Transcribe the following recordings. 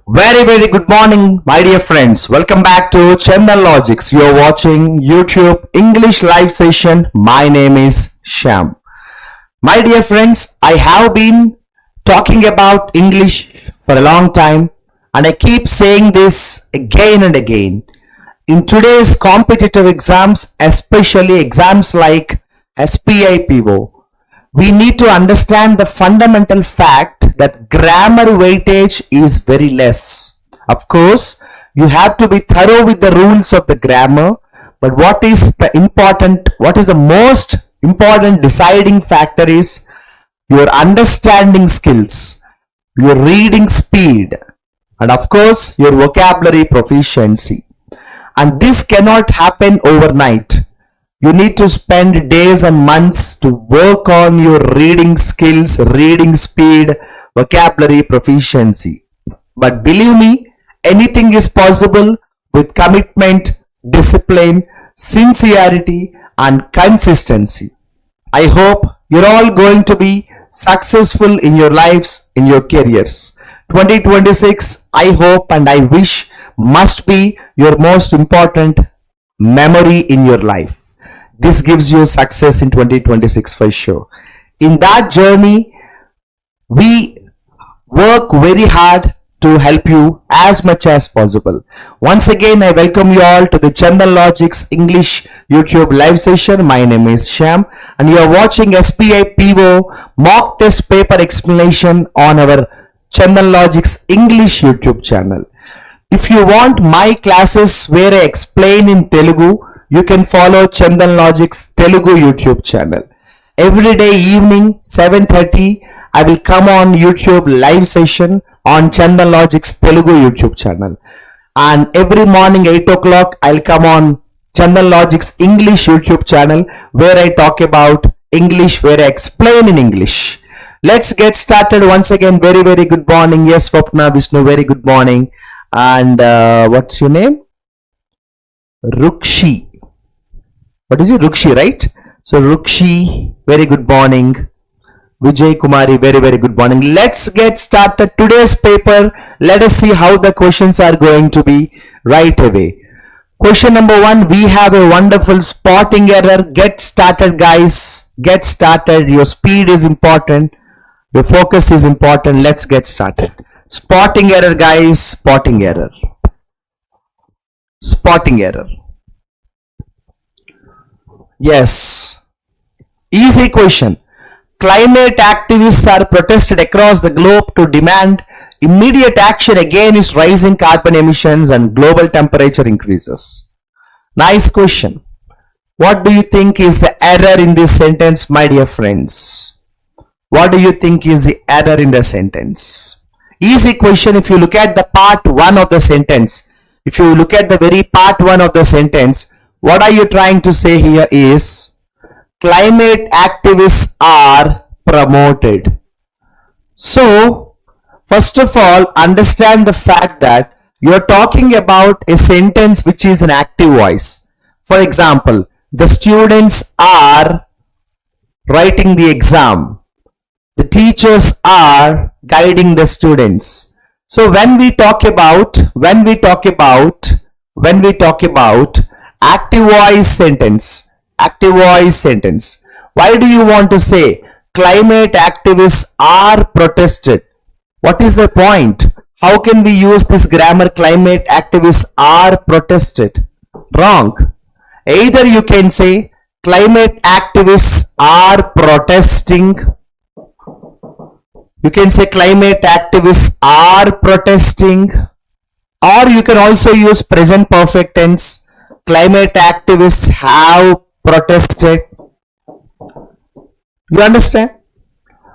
Very good morning, my dear friends. Welcome back to Chandan Logics. You are watching YouTube English live session. My name is Shyam. My dear friends, I have been talking about English for a long time and I keep saying this again and again. In today's competitive exams, especially exams like SBI PO, we need to understand the fundamental fact that grammar weightage is very less. Of course, you have to be thorough with the rules of the grammar, but what is the most important deciding factor is your understanding skills, your reading speed, and of course, your vocabulary proficiency. And this cannot happen overnight. You need to spend days and months to work on your reading skills, reading speed, vocabulary proficiency. But believe me, anything is possible with commitment, discipline, sincerity, and consistency. I hope you're all going to be successful in your lives, in your careers. 2026, I hope and I wish must be your most important memory in your life. This gives you success in 2026 for sure. In that journey, we work very hard to help you as much as possible. Once again, I welcome you all to the Chandan Logics English YouTube live session. My name is Shyam and you are watching SBI PO mock test paper explanation on our Chandan Logics English YouTube channel. If you want my classes where I explain in Telugu, you can follow Chandan Logics Telugu YouTube channel. Every day evening 7:30 I will come on YouTube live session on Chandan Logics Telugu YouTube channel. And every morning 8 o'clock I'll come on Chandan Logics English YouTube channel where I talk about English, where I explain in English. Let's get started once again. Very good morning. Yes, Swapna, Vishnu, very good morning. And what's your name? Rukshi. What is it? Rukshi, right? So Rukshi, very good morning. Vijay Kumari, very good morning. Let's get started today's paper. Let us see how the questions are going to be right away. Question number 1, we have a wonderful spotting error. Get started, guys. Get started. Your speed is important. Your focus is important. Let's get started. Spotting error, guys. Spotting error. Spotting error. Yes. Easy question. Climate activists are protested across the globe to demand immediate action against rising carbon emissions and global temperature increases. Nice question. What do you think is the error in this sentence, my dear friends? What do you think is the error in the sentence? Easy question. If you look at the part 1 of the sentence, if you look at the very part 1 of the sentence, what are you trying to say here is climate activists are promoted. So, first of all, understand the fact that you are talking about a sentence which is an active voice. For example, the students are writing the exam. The teachers are guiding the students. So when we talk about active voice sentence, why do you want to say climate activists are protested? What is the point? How can we use this grammar climate activists are protested? Wrong. Either you can say climate activists are protesting. You can say climate activists are protesting, or you can also use present perfect tense. Climate activists have protested. You understand?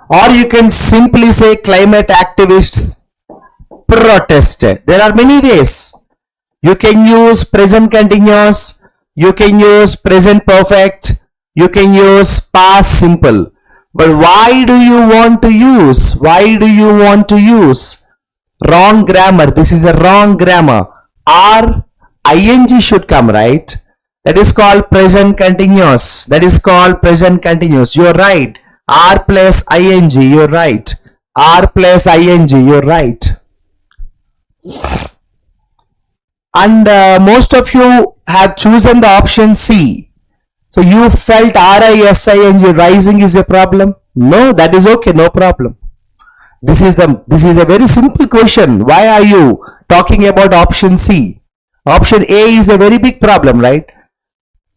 Or you can simply say climate activists protested. There are many ways. You can use present continuous, you can use present perfect, you can use past simple. But why do you want to use? Wrong grammar. This is a wrong grammar. Or ing should come, right? That is called present continuous. You're right. R plus ing. You're right. And most of you have chosen the option C. So you felt RISI and your rising is a problem? No, that is okay, no problem. This is a very simple question. Why are you talking about option C? Option A is a very big problem, right?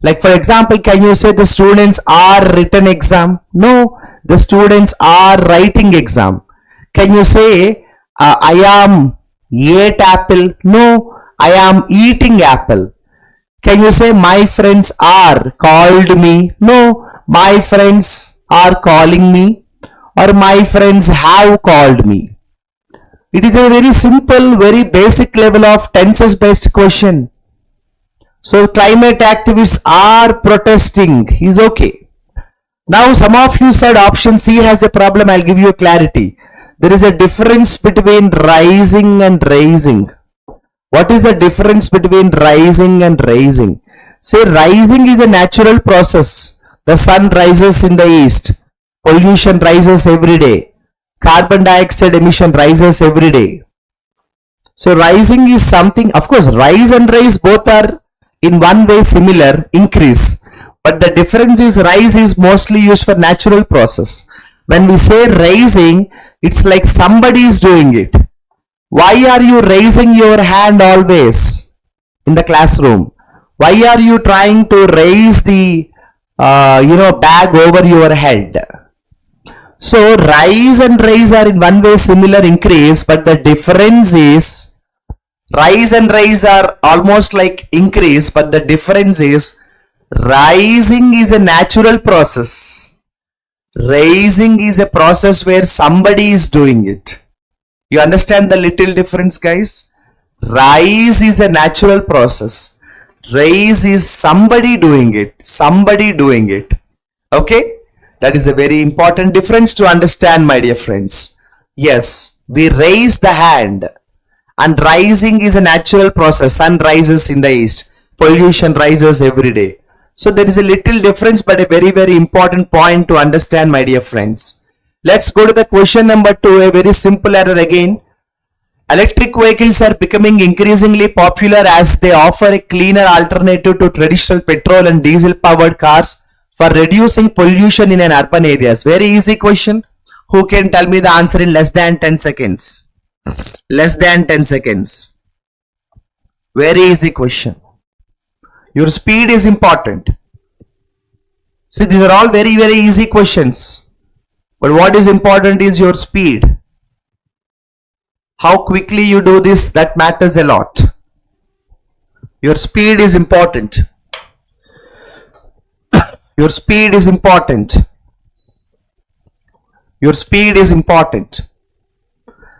Like for example, can you say the students are written exam? No, the students are writing exam. Can you say I am ate apple? No, I am eating apple. Can you say my friends are called me? No, my friends are calling me, or my friends have called me. It is a very simple, very basic level of tenses based question. So climate activists are protesting is okay. Now some of you said option C has a problem. I'll give you clarity. There is a difference between rising and raising. What is the difference between rising and raising? Say rising is a natural process. The sun rises in the east. Pollution rises every day. Carbon dioxide emission rises every day. So rising is something, of course, rise and rise both are in one way similar, increase. But the difference is rise is mostly used for natural process. When we say raising, it's like somebody is doing it. Why are you raising your hand always in the classroom? Why are you trying to raise the bag over your head? So rise and raise are in one way similar, increase, but the difference is rise and rise are almost like increase, but the difference is rising is a natural process. Raising is a process where somebody is doing it. You understand the little difference, guys? Rise is a natural process. Raise is somebody doing it. Somebody doing it. Okay? That is a very important difference to understand, my dear friends. Yes, we raise the hand. And rising is a natural process. Sun rises in the east. Pollution rises every day. So there is a little difference, but a very, very important point to understand, my dear friends. Let's go to the question number 2, a very simple error again. Electric vehicles are becoming increasingly popular as they offer a cleaner alternative to traditional petrol and diesel powered cars for reducing pollution in an urban areas. Very easy question. Who can tell me the answer in less than 10 seconds? Less than 10 seconds. Very easy question. Your speed is important. See, these are all very, very easy questions. But what is important is your speed. How quickly you do this, that matters a lot. Your speed is important. Your speed is important. Your speed is important.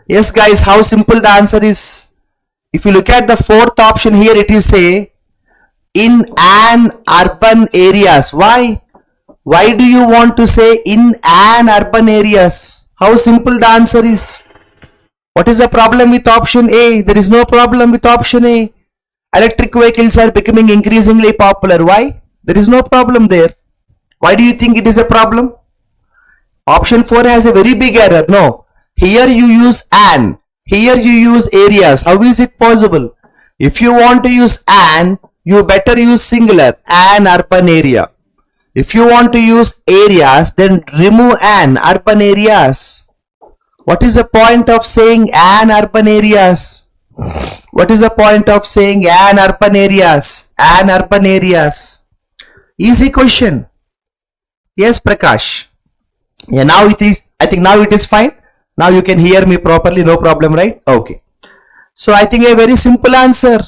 Yes, guys, how simple the answer is. If you look at the fourth option here, it is say in an urban areas. Why? Why do you want to say in an urban areas? How simple the answer is. What is the problem with option A? There is no problem with option A. Electric vehicles are becoming increasingly popular. Why? There is no problem there. Why do you think it is a problem? Option 4 has a very big error. No. Here you use an. Here you use areas. How is it possible? If you want to use an, you better use singular. An urban area. If you want to use areas, then remove an. Urban areas. What is the point of saying an urban areas? What is the point of saying an urban areas? An urban areas. Easy question. Yes, Prakash. Yeah, now it is, I think now it is fine. Now you can hear me properly, no problem, right? Okay. So I think a very simple answer.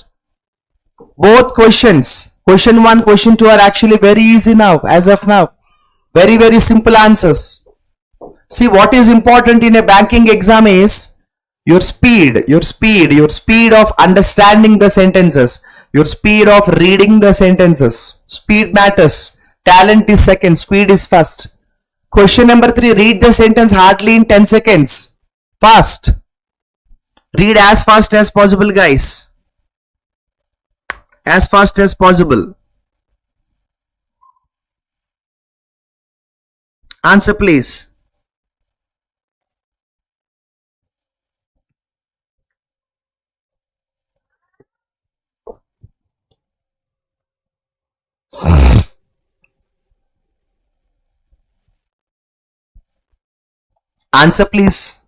Both questions, question 1, question 2 are actually very easy now, as of now. Very, very simple answers. See, what is important in a banking exam is your speed of understanding the sentences, your speed of reading the sentences. Speed matters. Talent is second, speed is first. Question number 3, read the sentence hardly in 10 seconds. Fast. Read as fast as possible, guys. As fast as possible. Answer, please. Answer please.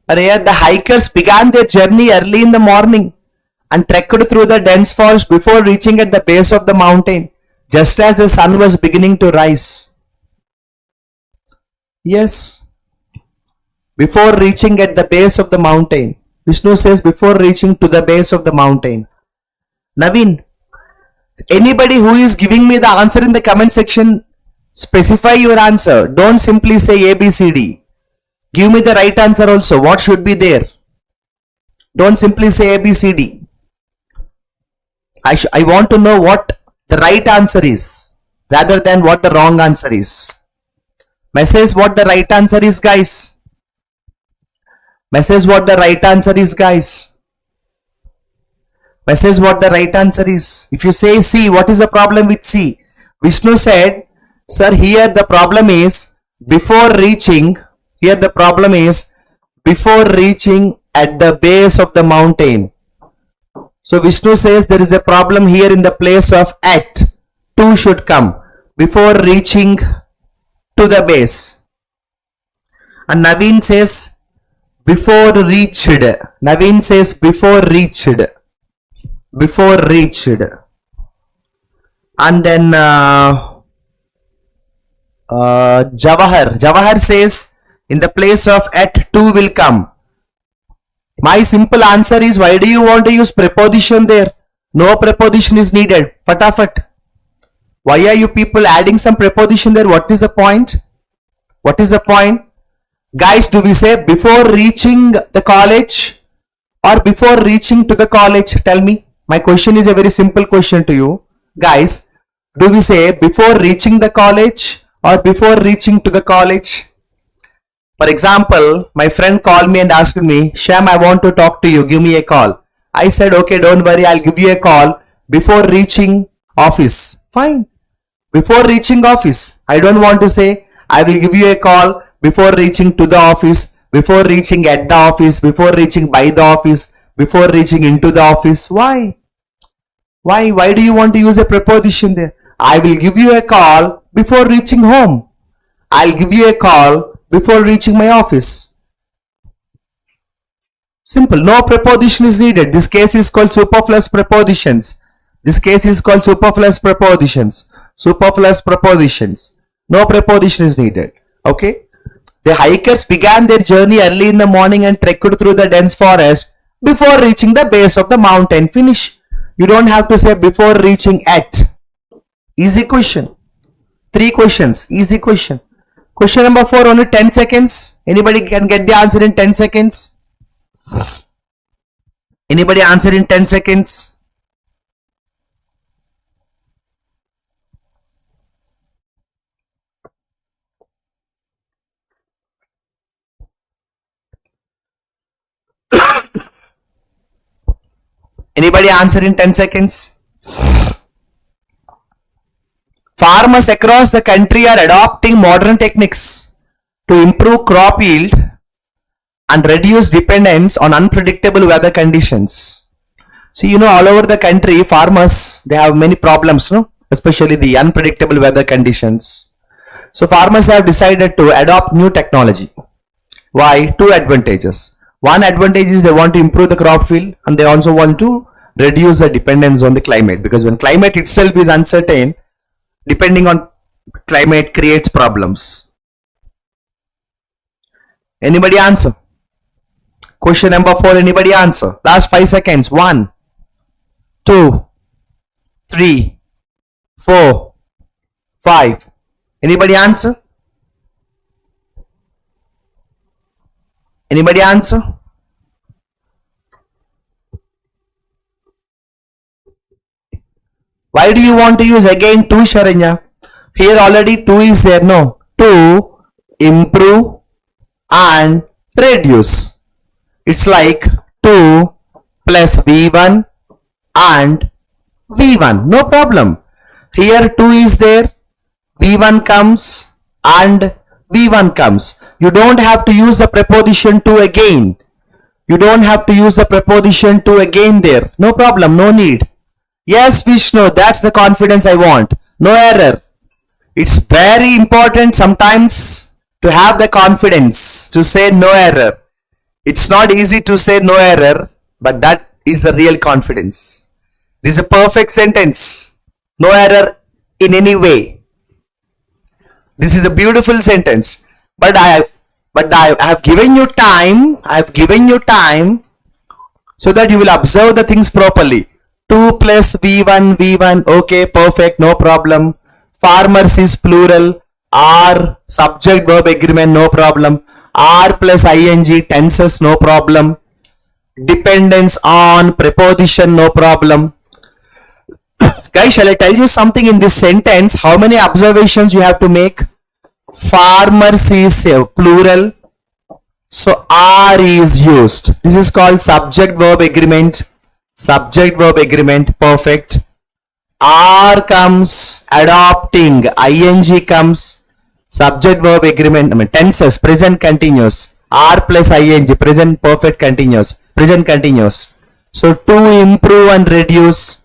The hikers began their journey early in the morning and trekked through the dense forest before reaching at the base of the mountain, just as the sun was beginning to rise. Yes, before reaching at the base of the mountain. Vishnu says before reaching to the base of the mountain. Naveen, anybody who is giving me the answer in the comment section, specify your answer. Don't simply say A, B, C, D. Give me the right answer also. What should be there? Don't simply say A, B, C, D. I want to know what the right answer is rather than what the wrong answer is. Message what the right answer is, guys. Message what the right answer is, guys. Message what the right answer is. If you say C, what is the problem with C? Vishnu said, sir, here the problem is before reaching, here the problem is before reaching at the base of the mountain. So Vishnu says there is a problem here in the place of at. 2 should come before reaching to the base. And Naveen says before reached. Naveen says before reached. Before reached. And then Jawahar says in the place of at 2 will come. My simple answer is, why do you want to use preposition there? No preposition is needed. Fatafat. Why are you people adding some preposition there? What is the point? What is the point? Guys, do we say before reaching the college or before reaching to the college? Tell me. My question is a very simple question to you. Guys, do we say before reaching the college or before reaching to the college? For example, my friend called me and asked me, Sham, I want to talk to you. Give me a call. I said, okay, don't worry. I'll give you a call before reaching office. Fine. Before reaching office. I don't want to say, I will give you a call before reaching to the office, before reaching at the office, before reaching by the office, before reaching into the office. Why? Why do you want to use a preposition there? I will give you a call before reaching home. I'll give you a call before reaching my office. Simple. No preposition is needed. This case is called superfluous prepositions. This case is called superfluous prepositions. Superfluous prepositions. No preposition is needed. Okay. The hikers began their journey early in the morning and trekked through the dense forest before reaching the base of the mountain. Finish. You don't have to say before reaching at. Easy question. 3 questions. Easy question. Question number 4, only 10 seconds. Anybody can get the answer in 10 seconds? Anybody answer in 10 seconds? Anybody answer in 10 seconds? Farmers across the country are adopting modern techniques to improve crop yield and reduce dependence on unpredictable weather conditions. So, you know, all over the country, farmers, they have many problems, no? Especially the unpredictable weather conditions. So, farmers have decided to adopt new technology. Why? 2 advantages. One advantage is they want to improve the crop yield and they also want to reduce the dependence on the climate, because when climate itself is uncertain, depending on climate creates problems. Anybody answer? Question number 4, anybody answer? Last 5 seconds. 1, 2, 3, 4, 5. Anybody answer? Anybody answer? Why do you want to use again 2, Sharanya? Here already 2 is there, no? To improve and reduce. It's like 2 plus V1 and V1. No problem. Here 2 is there. V1 comes and V1 comes. You don't have to use the preposition to again. You don't have to use the preposition to again there. No problem. No need. Yes, Vishnu, that's the confidence I want. No error. It's very important. Sometimes to have the confidence to say no error. It's not easy to say no error, but that is the real confidence. This is a perfect sentence. No error in any way. This is a beautiful sentence. But I have given you time. I have given you time so that you will observe the things properly. 2 plus V1, V1. Okay, perfect. No problem. Farmers is plural. Are subject verb agreement. No problem. Are plus ing tenses. No problem. Dependence on preposition. No problem. Guys, shall I tell you something in this sentence? How many observations you have to make? Farmers is plural, so are is used. This is called subject verb agreement. Subject verb agreement, perfect. Are comes, adopting, ing comes, subject verb agreement. I mean tenses, present continuous. Are plus ing, present perfect continuous. Present continuous. So to improve and reduce,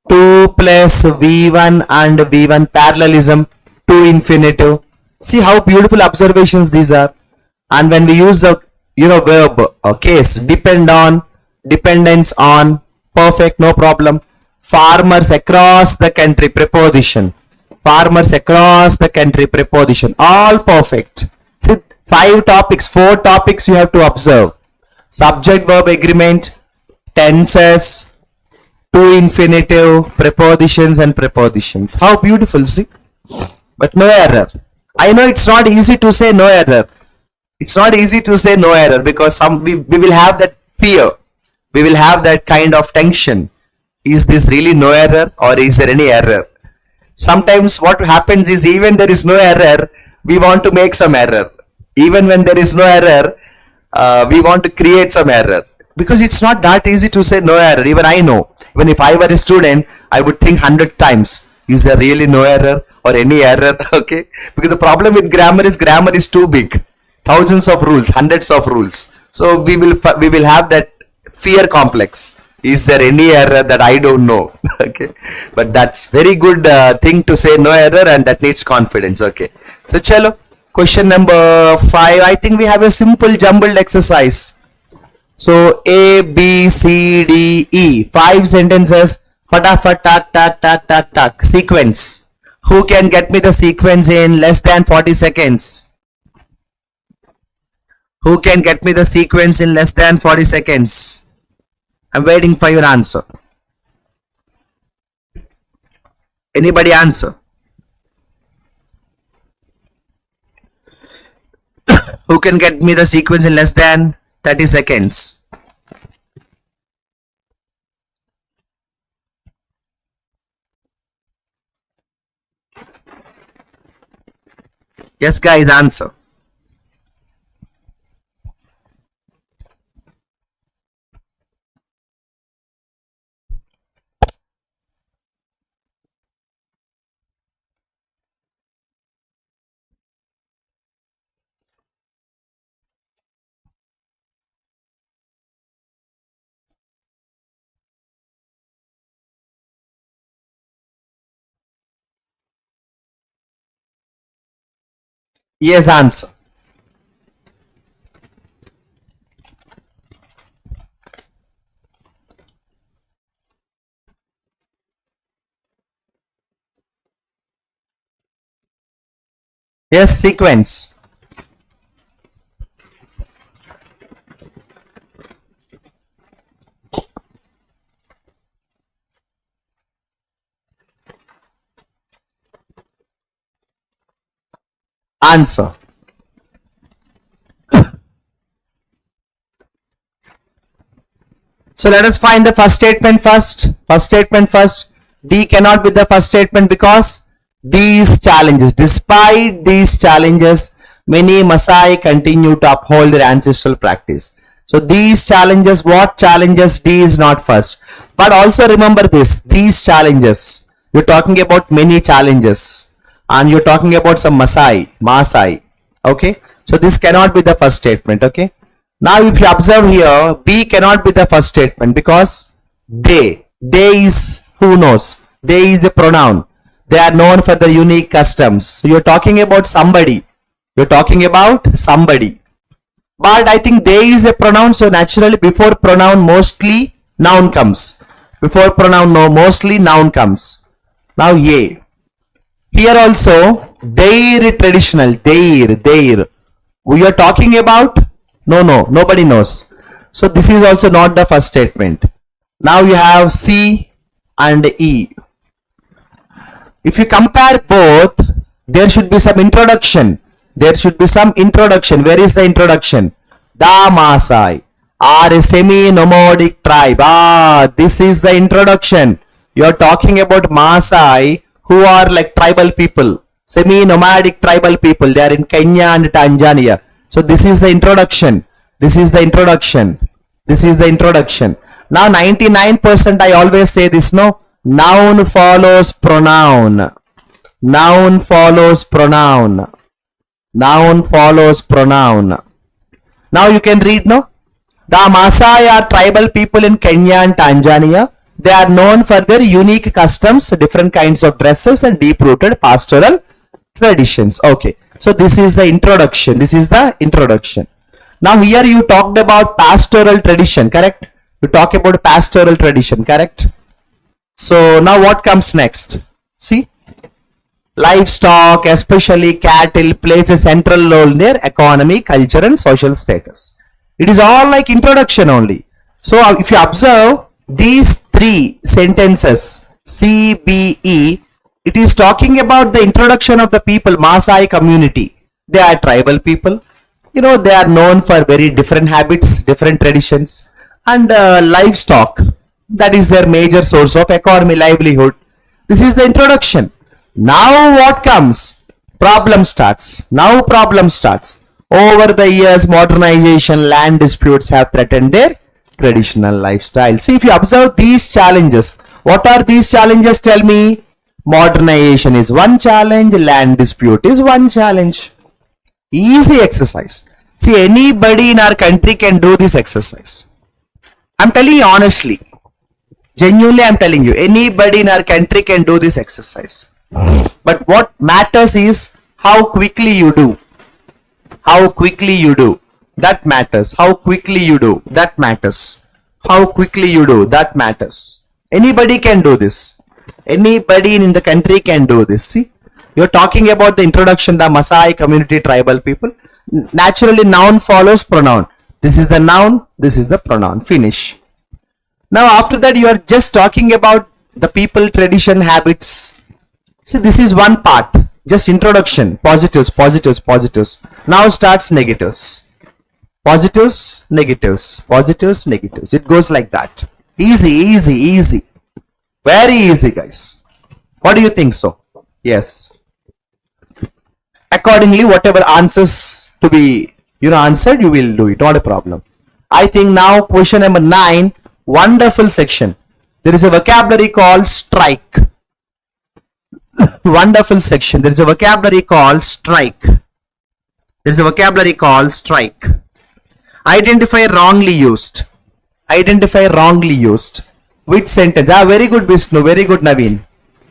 2 plus V1 and V1 parallelism, to infinitive. See how beautiful observations these are. And when we use the verb or case, depend on, dependence on, perfect, no problem. Farmers across the country, preposition. Farmers across the country, preposition. All perfect. See 4 topics you have to observe. Subject verb agreement, tenses, to infinitive, prepositions and prepositions. How beautiful, see? But no error. I know it's not easy to say no error. It's not easy to say no error because we will have that fear. We will have that kind of tension. Is this really no error or is there any error? Sometimes what happens is even there is no error, we want to make some error. Even when there is no error, we want to create some error. Because it's not that easy to say no error. Even I know. Even if I were a student, I would think 100 times. Is there really no error or any error? Okay, because the problem with grammar is too big. Thousands of rules, hundreds of rules. So we will have that fear complex. Is there any error that I don't know? Okay, but that's very good thing to say no error, and that needs confidence. Okay, so chalo, question number 5. I think we have a simple jumbled exercise. So A, B, C, D, E. 5 sentences. Fatafat, tak. Sequence. Who can get me the sequence in less than 40 seconds? Who can get me the sequence in less than 40 seconds? I'm waiting for your answer. Anybody answer? Who can get me the sequence in less than 30 seconds? Yes, guys, answer. Yes, answer. Yes, sequence. Answer. So let us find the first statement first. First statement first. D cannot be the first statement because these challenges, despite these challenges, many Maasai continue to uphold their ancestral practice. So these challenges, what challenges? D is not first. But also remember this, these challenges, you're talking about many challenges and you're talking about some Maasai. Okay. So this cannot be the first statement. Okay. Now if you observe here, B cannot be the first statement because they is, who knows, they is a pronoun. They are known for the unique customs. So you're talking about somebody. You're talking about somebody. But I think they is a pronoun, so naturally before pronoun mostly noun comes. Before pronoun no, mostly noun comes. Now ye. Here also their traditional, their. We are talking about no, nobody knows. So this is also not the first statement. Now you have C and E. If you compare both, there should be some introduction. There should be some introduction. Where is the introduction? The Maasai are a semi-nomadic tribe. This is the introduction. You are talking about Maasai who are like tribal people. Semi-nomadic tribal people. They are in Kenya and Tanzania. So this is the introduction. This is the introduction. This is the introduction. Now 99% I always say this, no? Noun follows pronoun. Noun follows pronoun. Noun follows pronoun. Now you can read, no? The Maasai are tribal people in Kenya and Tanzania. They are known for their unique customs, different kinds of dresses and deep-rooted pastoral traditions. Okay. So this is the introduction. This is the introduction. Now here you talked about pastoral tradition, correct? You talk about pastoral tradition, correct? So now what comes next? See? Livestock, especially cattle, plays a central role in their economy, culture and social status. It is all like introduction only. So if you observe these three sentences, C, B, E, it is talking about the introduction of the people, Maasai community. They are tribal people. You know, they are known for very different habits, different traditions, and livestock. That is their major source of economy, livelihood. This is the introduction. Now what comes? Problem starts. Now problem starts. Over the years, modernization, land disputes have threatened their traditional lifestyle. See, if you observe these challenges, what are these challenges? Tell me. Modernization is one challenge, land dispute is one challenge. Easy exercise. See, anybody in our country can do this exercise. I'm telling you honestly. Genuinely, I'm telling you, anybody in our country can do this exercise. But what matters is how quickly you do. How quickly you do. That matters. How quickly you do. That matters. How quickly you do. That matters. Anybody can do this. Anybody in the country can do this. See, you're talking about the introduction, the Maasai community tribal people. Naturally, noun follows pronoun. This is the noun. This is the pronoun. Finish. Now, after that, you are just talking about the people, tradition, habits. See, this is one part. Just introduction. Positives, positives, positives. Now starts negatives. Positives, negatives. Positives, negatives. It goes like that. Easy, easy, easy. Very easy, guys. What do you think so? Yes. Accordingly, whatever answers to be, answered, you will do it. Not a problem. I think now question number 9. Wonderful section. There is a vocabulary called strike. Wonderful section. There is a vocabulary called strike. There is a vocabulary called strike. Identify wrongly used. Identify wrongly used. Which sentence? Very good, Vishnu. Very good, Naveen.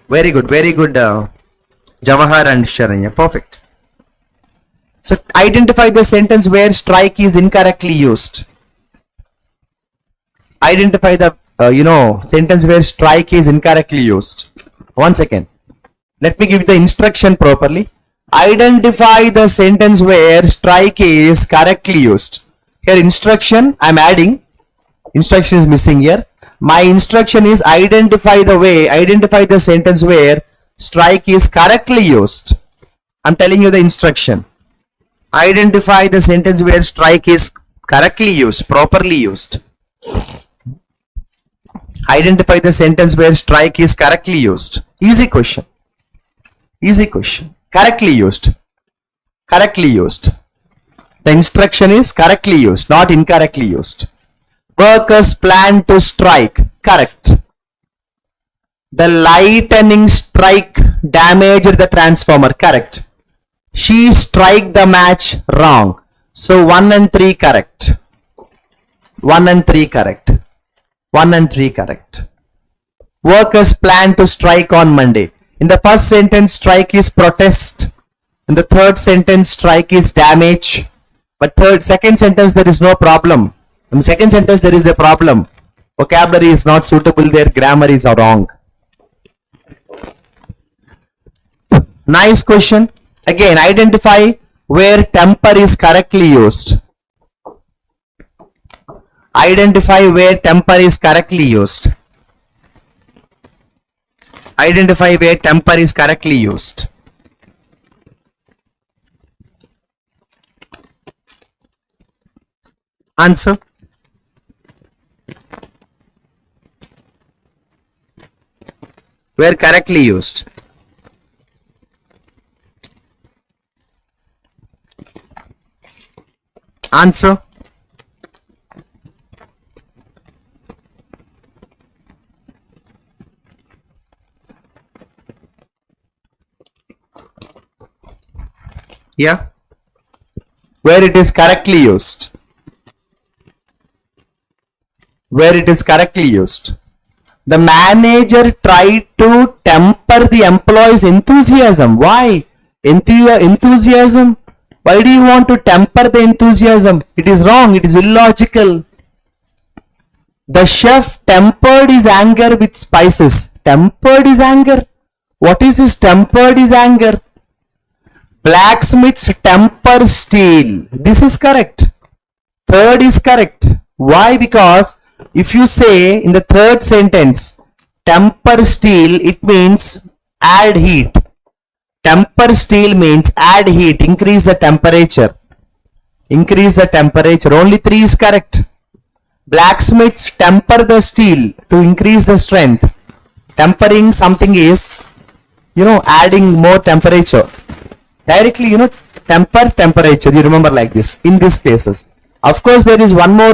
Very good. Very good, Javahar and Sharanya. Perfect. So identify the sentence where strike is incorrectly used. Identify the sentence where strike is incorrectly used. One second. Let me give the instruction properly. Identify the sentence where strike is correctly used. Here instruction I am adding. Instruction is missing here. My instruction is identify the sentence where strike is correctly used. I'm telling you the instruction. Identify the sentence where strike is correctly used, properly used. Identify the sentence where strike is correctly used. Easy question. Easy question. Correctly used. Correctly used. The instruction is correctly used, not incorrectly used. Workers plan to strike. Correct. The lightning strike damaged the transformer. Correct. She strike the match. Wrong. So 1 and 3 correct. 1 and 3 correct. 1 and 3 correct. Workers plan to strike on Monday. In the first sentence, strike is protest. In the third sentence, strike is damage. But second sentence, there is no problem. In the second sentence, there is a problem. Vocabulary is not suitable there. Grammar is wrong. Nice question. Again, identify where temper is correctly used. Identify where temper is correctly used. Identify where temper is correctly used. Answer. Where correctly used. Answer. Yeah. Where it is correctly used. Where it is correctly used. The manager tried to temper the employee's enthusiasm. Why? Enthusiasm? Why do you want to temper the enthusiasm? It is wrong. It is illogical. The chef tempered his anger with spices. Tempered his anger? What is his tempered his anger? Blacksmiths temper steel. This is correct. Third is correct. Why? Because if you say in the third sentence, temper steel, it means add heat. Temper steel means add heat, increase the temperature. Increase the temperature. Only 3 is correct. Blacksmiths temper the steel to increase the strength. Tempering something is, adding more temperature. Directly, temper, temperature. You remember like this in these cases. Of course, there is one more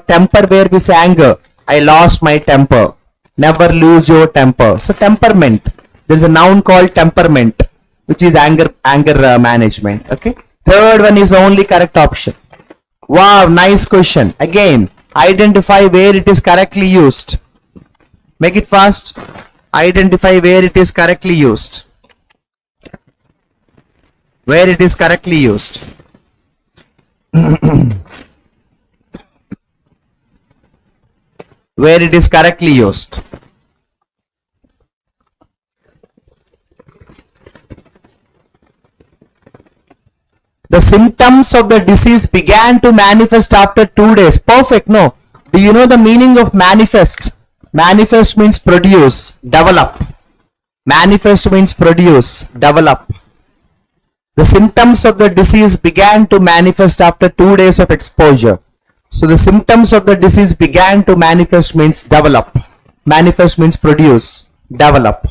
temper where we say anger. I lost my temper. Never lose your temper. So temperament. There is a noun called temperament, which is anger management. Okay. Third one is the only correct option. Wow, nice question. Again, identify where it is correctly used. Make it fast. Identify where it is correctly used. Where it is correctly used. Where it is correctly used. The symptoms of the disease began to manifest after 2 days. Perfect. No. Do you know the meaning of manifest? Manifest means produce, develop. Manifest means produce, develop. The symptoms of the disease began to manifest after 2 days of exposure. So the symptoms of the disease began to manifest means develop. Manifest means produce, develop.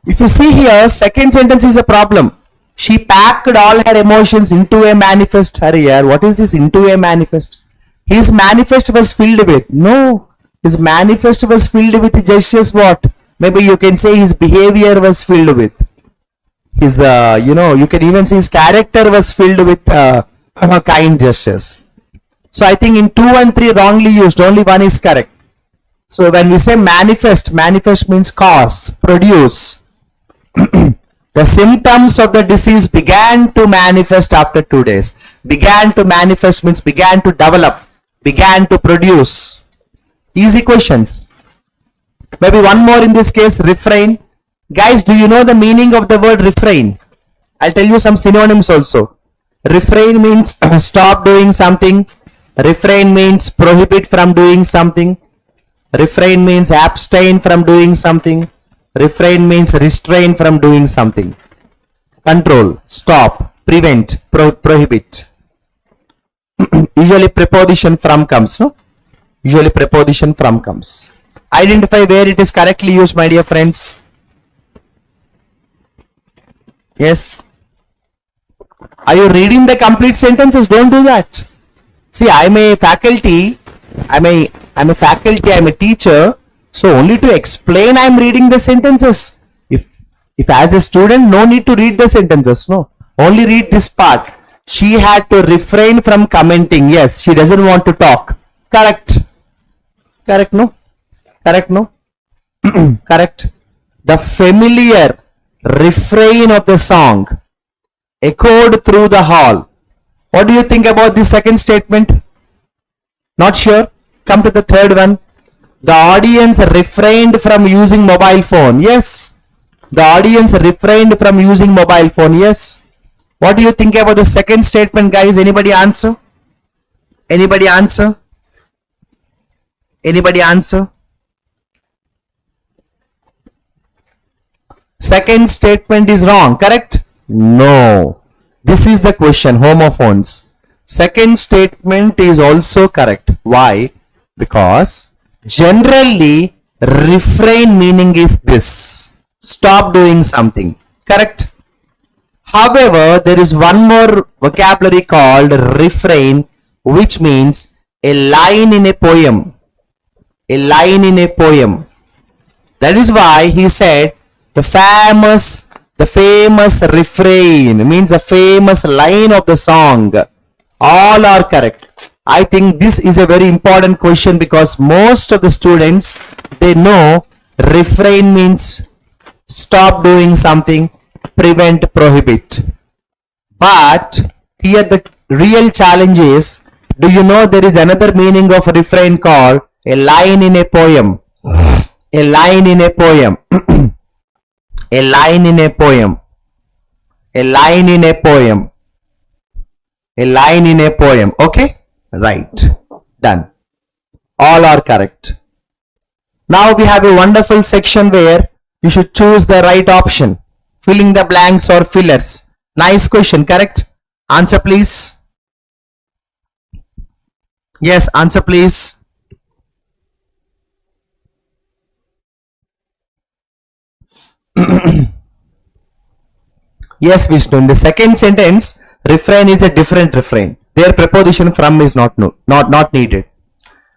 If you see here, second sentence is a problem. She packed all her emotions into a manifest. What is this into a manifest? His manifest was filled with. No. His manifest was filled with gestures what? Maybe you can say his behavior was filled with. His, you can even see his character was filled with kind gestures. So I think in 2 and 3 wrongly used, only 1 is correct. So when we say manifest, manifest means cause, produce. The symptoms of the disease began to manifest after 2 days. Began to manifest means began to develop, began to produce. Easy questions. Maybe one more in this case, refrain. Guys, do you know the meaning of the word refrain? I'll tell you some synonyms also. Refrain means stop doing something. Refrain means prohibit from doing something. Refrain means abstain from doing something. Refrain means restrain from doing something. Control, stop, prevent, prohibit. Usually preposition from comes, no? Usually preposition from comes. Identify where it is correctly used, my dear friends. Yes. Are you reading the complete sentences? Don't do that. See, I'm a faculty, I'm a faculty, I'm a teacher. So only to explain I'm reading the sentences. If as a student, no need to read the sentences, no. Only read this part. She had to refrain from commenting. Yes, she doesn't want to talk. Correct. Correct, no? Correct, no? Correct. The familiar refrain of the song. echoed through the hall. What do you think about the second statement? Not sure? Come to the third one. The audience refrained from using mobile phone. Yes. The audience refrained from using mobile phone. Yes. What do you think about the second statement, guys? Anybody answer? Anybody answer? Anybody answer? Second statement is wrong, correct? No. This is the question, homophones. Second statement is also correct. Why? Because generally refrain meaning is this. Stop doing something. Correct? However, there is one more vocabulary called refrain, which means a line in a poem. A line in a poem. That is why he said the famous refrain means a famous line of the song. All are correct. I think this is a very important question because most of the students, they know refrain means stop doing something, prevent, prohibit. But here the real challenge is, do you know there is another meaning of refrain called a line in a poem? A line in a poem. A line in a poem. A line in a poem. A line in a poem. Okay? Right. Done. All are correct. Now we have a wonderful section where you should choose the right option. Filling the blanks or fillers. Nice question, correct? Answer please. Yes, answer please. Yes, Vishnu. In the second sentence, refrain is a different refrain. Their preposition from is not needed.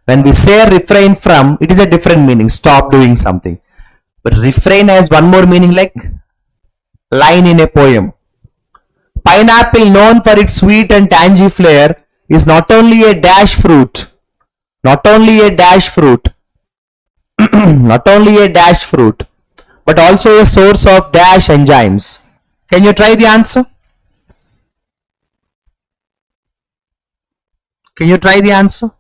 When we say refrain from, it is a different meaning. Stop doing something. But refrain has one more meaning like line in a poem. Pineapple, known for its sweet and tangy flair, is not only a dash fruit. Not only a dash fruit. Not only a dash fruit, but also a source of dash enzymes. Can you try the answer? Can you try the answer?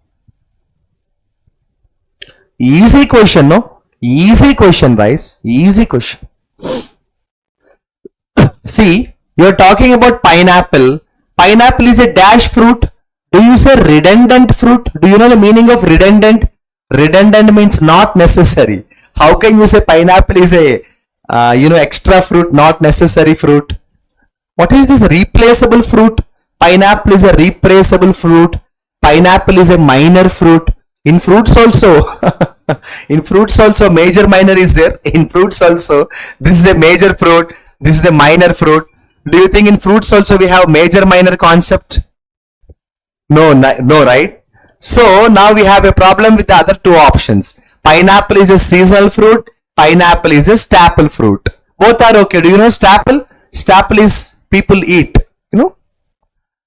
Easy question, no? Easy question, guys. Easy question. See, you are talking about pineapple. Pineapple is a dash fruit. Do you say redundant fruit? Do you know the meaning of redundant? Redundant means not necessary. How can you say pineapple is a extra fruit, not necessary fruit? What is this replaceable fruit? Pineapple is a replaceable fruit. Pineapple is a minor fruit. In fruits also, in fruits also major minor is there. In fruits also, this is a major fruit. This is a minor fruit. Do you think in fruits also we have major minor concept? No, no, right? So now we have a problem with the other two options. Pineapple is a seasonal fruit. Pineapple is a staple fruit. Both are okay. Do you know staple? Staple is people eat. You know.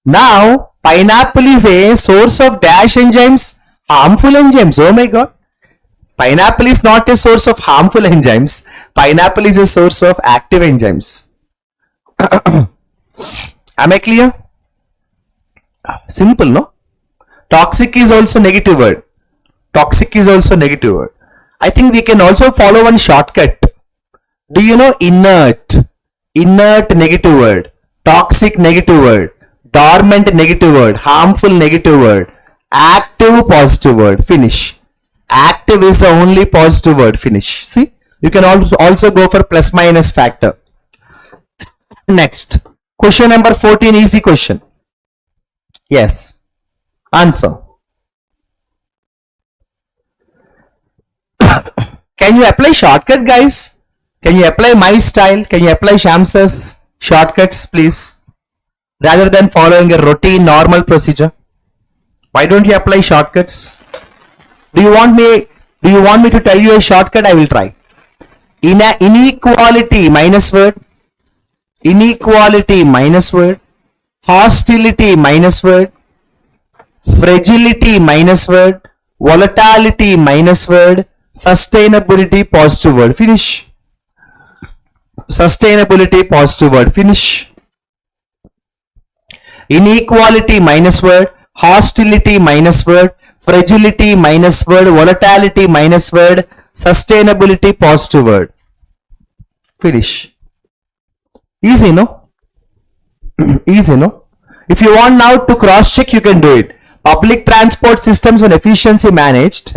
Now pineapple is a source of dash enzymes, harmful enzymes. Oh my God. Pineapple is not a source of harmful enzymes. Pineapple is a source of active enzymes. Am I clear? Simple, no? Toxic is also negative word. Toxic is also negative word. I think we can also follow one shortcut. Do you know inert? Inert negative word. Toxic negative word. Dormant negative word. Harmful negative word. Active positive word. Finish. Active is the only positive word. Finish. See? You can also go for plus minus factor. Next. Question number 14. Easy question. Yes. Answer. Can you apply shortcut, guys? Can you apply my style? Can you apply Shamsa's shortcuts, please? Rather than following a routine normal procedure. Why don't you apply shortcuts? Do you want me to tell you a shortcut? I will try. Inequality minus word. Inequality minus word. Hostility minus word. Fragility minus word. Volatility minus word. Sustainability positive word. Finish. Sustainability positive word. Finish. inequality minus word, hostility minus word, fragility minus word, volatility minus word, sustainability positive word. Finish. Easy, no? Easy, no? If you want now to cross check, you can do it. Public transport systems when efficiently managed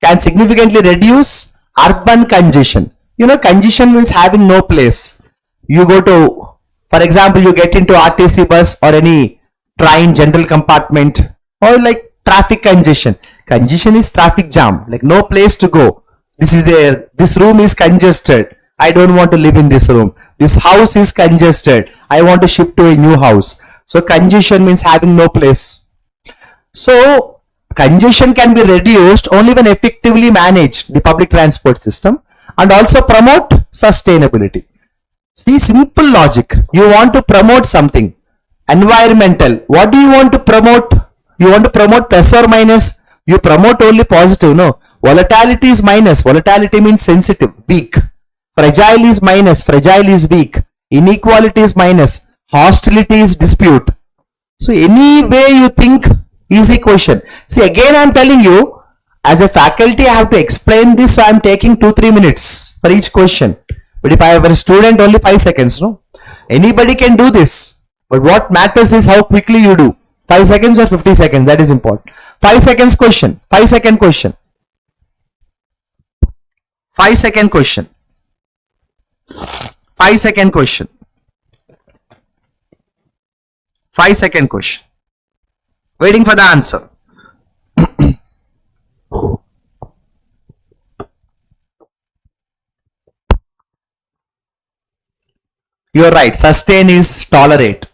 can significantly reduce urban congestion. You know, congestion means having no place. You go to, for example, you get into RTC bus or any train general compartment, or like traffic congestion. Congestion is traffic jam, like no place to go. This room is congested. I don't want to live in this room. This house is congested. I want to shift to a new house. So congestion means having no place. So congestion can be reduced only when effectively managed, the public transport system, and also promote sustainability. See, simple logic. You want to promote something. Environmental. What do you want to promote? You want to promote plus or minus? You promote only positive, no? Volatility is minus. Volatility means sensitive, weak. Fragile is minus. Fragile is weak. Inequality is minus. Hostility is dispute. So any way you think, easy question. See, again I am telling you, as a faculty I have to explain this, so I am taking 2-3 minutes for each question. But if I have a student, only 5 seconds, no? Anybody can do this. But what matters is how quickly you do. 5 seconds or 50 seconds, that is important. 5 seconds question. 5-second question. 5-second question. 5-second question. 5-second question. Waiting for the answer. You are right. Sustain is tolerate.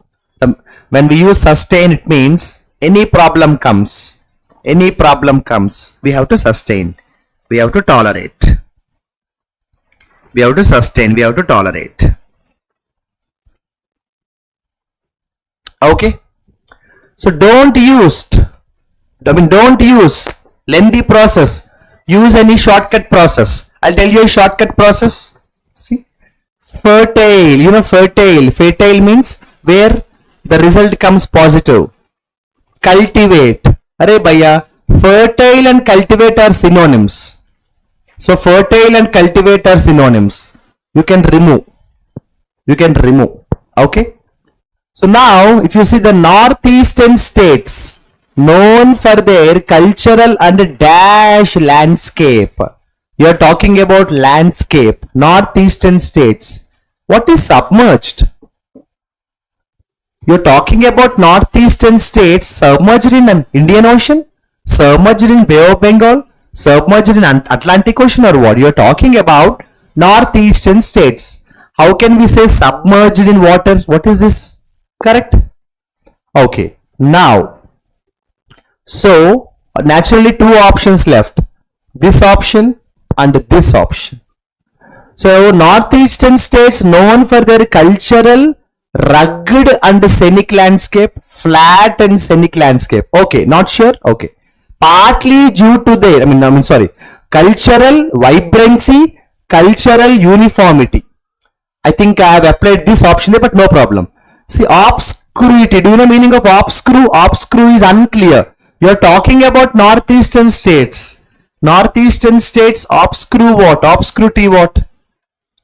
When we use sustain, it means any problem comes. Any problem comes. We have to sustain. We have to tolerate. We have to sustain. We have to tolerate. Okay. So don't use lengthy process. Use any shortcut process. I'll tell you a shortcut process. See. Fertile, you know, fertile means where the result comes positive. Cultivate, arey bhaiya, fertile and cultivate are synonyms. So fertile and cultivate are synonyms. You can remove, okay. So now if you see the northeastern states known for their cultural and dash landscape. You are talking about landscape, northeastern states. What is submerged? You are talking about northeastern states submerged in an Indian Ocean, submerged in Bay of Bengal, submerged in Atlantic Ocean, or what? You are talking about northeastern states. How can we say submerged in water? What is this? Correct? Okay. Now, so naturally 2 options left. This option and this option. So northeastern states known for their cultural, rugged and scenic landscape, flat and scenic landscape. Okay, not sure. Okay, partly due to their cultural vibrancy, cultural uniformity. I think I have applied this option there, but no problem. See, obscurity. Do you know the meaning of obscure? Obscure is unclear. You are talking about northeastern states. Northeastern states, obscure what? Obscurity what?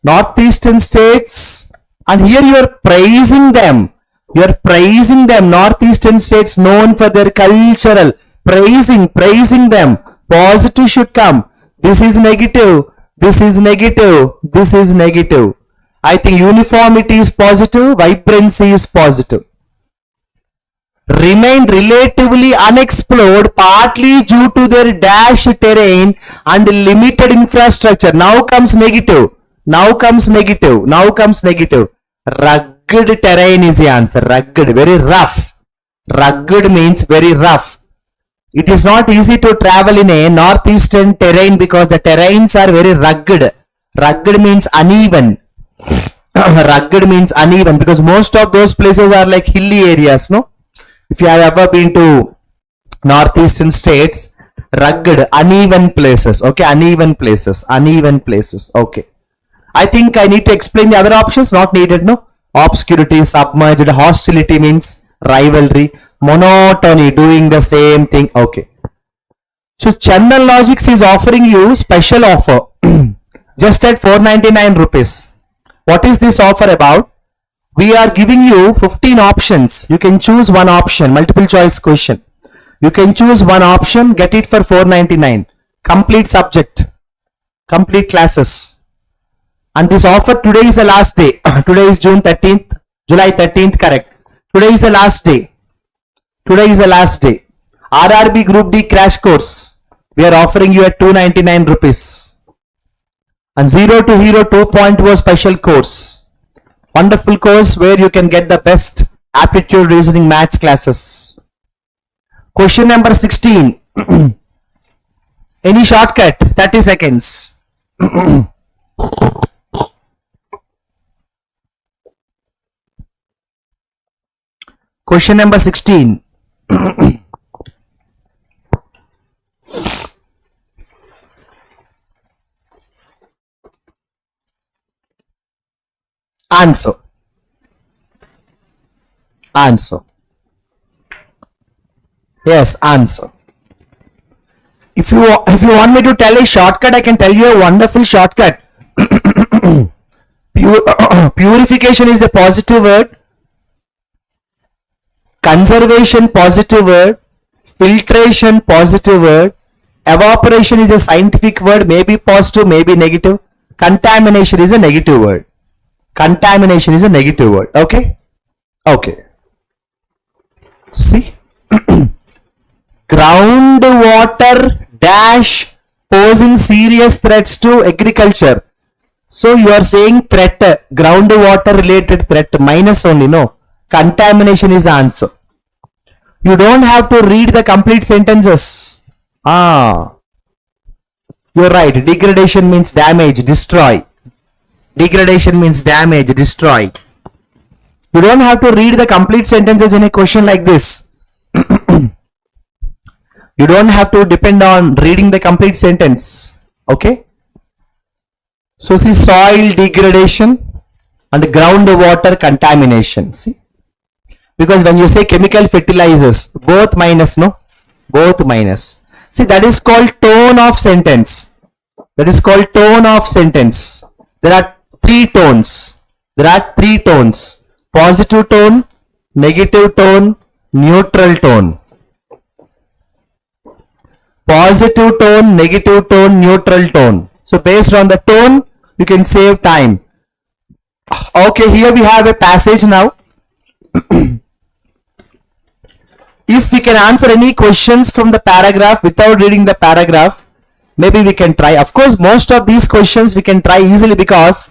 Northeastern states, and here you are praising them. You are praising them. Northeastern states known for their cultural. Praising them. Positive should come. This is negative. This is negative. This is negative. I think uniformity is positive. Vibrancy is positive. Remain relatively unexplored partly due to their dash terrain and limited infrastructure. Now comes negative. Now comes negative. Now comes negative. Rugged terrain is the answer. Rugged, very rough. Rugged means very rough. It is not easy to travel in a northeastern terrain because the terrains are very rugged. Rugged means uneven. Rugged means uneven because most of those places are like hilly areas, no? If you have ever been to northeastern states, rugged, uneven places, okay, uneven places, okay. I think I need to explain the other options, not needed, no? Obscurity, submerged. Hostility means rivalry. Monotony, doing the same thing. Okay. So Chandan Logics is offering you special offer just at 499 rupees. What is this offer about? We are giving you 15 options. You can choose one option, multiple choice question. You can choose one option, get it for 499. Complete subject, complete classes. And this offer today is the last day. Today is June 13th, July 13th, correct. Today is the last day. Today is the last day. RRB Group D crash course. We are offering you at 299 rupees. And 0 to Hero 2.0 special course. Wonderful course where you can get the best aptitude reasoning maths classes. Question number 16. Any shortcut? 30 seconds. Question number 16. Answer. Answer. Yes, answer. If you want me to tell a shortcut, I can tell you a wonderful shortcut. Purification is a positive word. Conservation, positive word. Filtration, positive word. Evaporation is a scientific word, maybe positive, maybe negative. Contamination is a negative word. Contamination is a negative word. Okay? Okay. See? Groundwater dash posing serious threats to agriculture. So you are saying threat, groundwater related threat, minus only, no. Contamination is the answer. You don't have to read the complete sentences. You're right. Degradation means damage, destroy. Degradation means damage, destroy. You don't have to read the complete sentences in a question like this. You don't have to depend on reading the complete sentence. Okay? So see, soil degradation and groundwater contamination. See? Because when you say chemical fertilizers, both minus, no? Both minus. See, that is called tone of sentence. That is called tone of sentence. There are three tones. There are three tones. Positive tone, negative tone, neutral tone. Positive tone, negative tone, neutral tone. So based on the tone, you can save time. Okay, here we have a passage now. If we can answer any questions from the paragraph without reading the paragraph, maybe we can try. Of course, most of these questions we can try easily because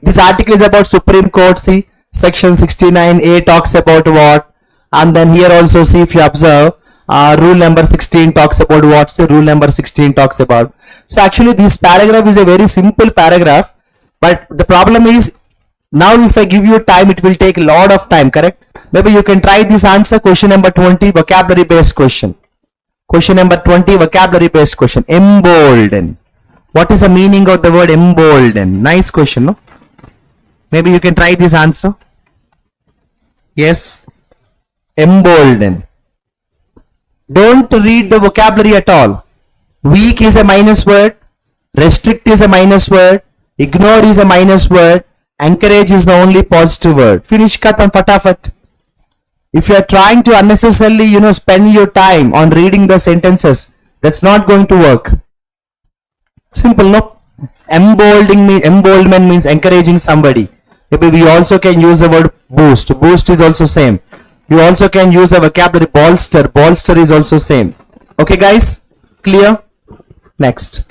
this article is about Supreme Court. See, section 69A talks about what, and then here also see, if you observe, rule number 16 talks about what, say rule number 16 talks about. So actually this paragraph is a very simple paragraph, but the problem is now if I give you time, it will take a lot of time, correct? Maybe you can try this answer. Question number 20, vocabulary based question. Question number 20, vocabulary based question. Embolden. What is the meaning of the word embolden? Nice question, no? Maybe you can try this answer. Yes. Embolden. Don't read the vocabulary at all. Weak is a minus word. Restrict is a minus word. Ignore is a minus word. Encourage is the only positive word. Finish khatam fatafat. If you are trying to unnecessarily, spend your time on reading the sentences, that's not going to work. Simple, no? Emboldenment means encouraging somebody. Maybe we also can use the word boost. Boost is also same. You also can use the vocabulary bolster. Bolster is also same. Okay, guys? Clear? Next.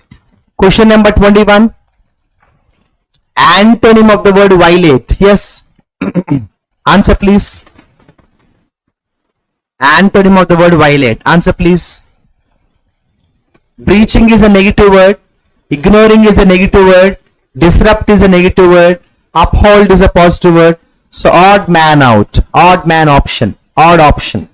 Question number 21. Antonym of the word violate. Yes. Answer, please. Antonym of the word violate. Answer, please. Breaching is a negative word. Ignoring is a negative word. Disrupt is a negative word. Uphold is a positive word. So odd man out. Odd man option. Odd option.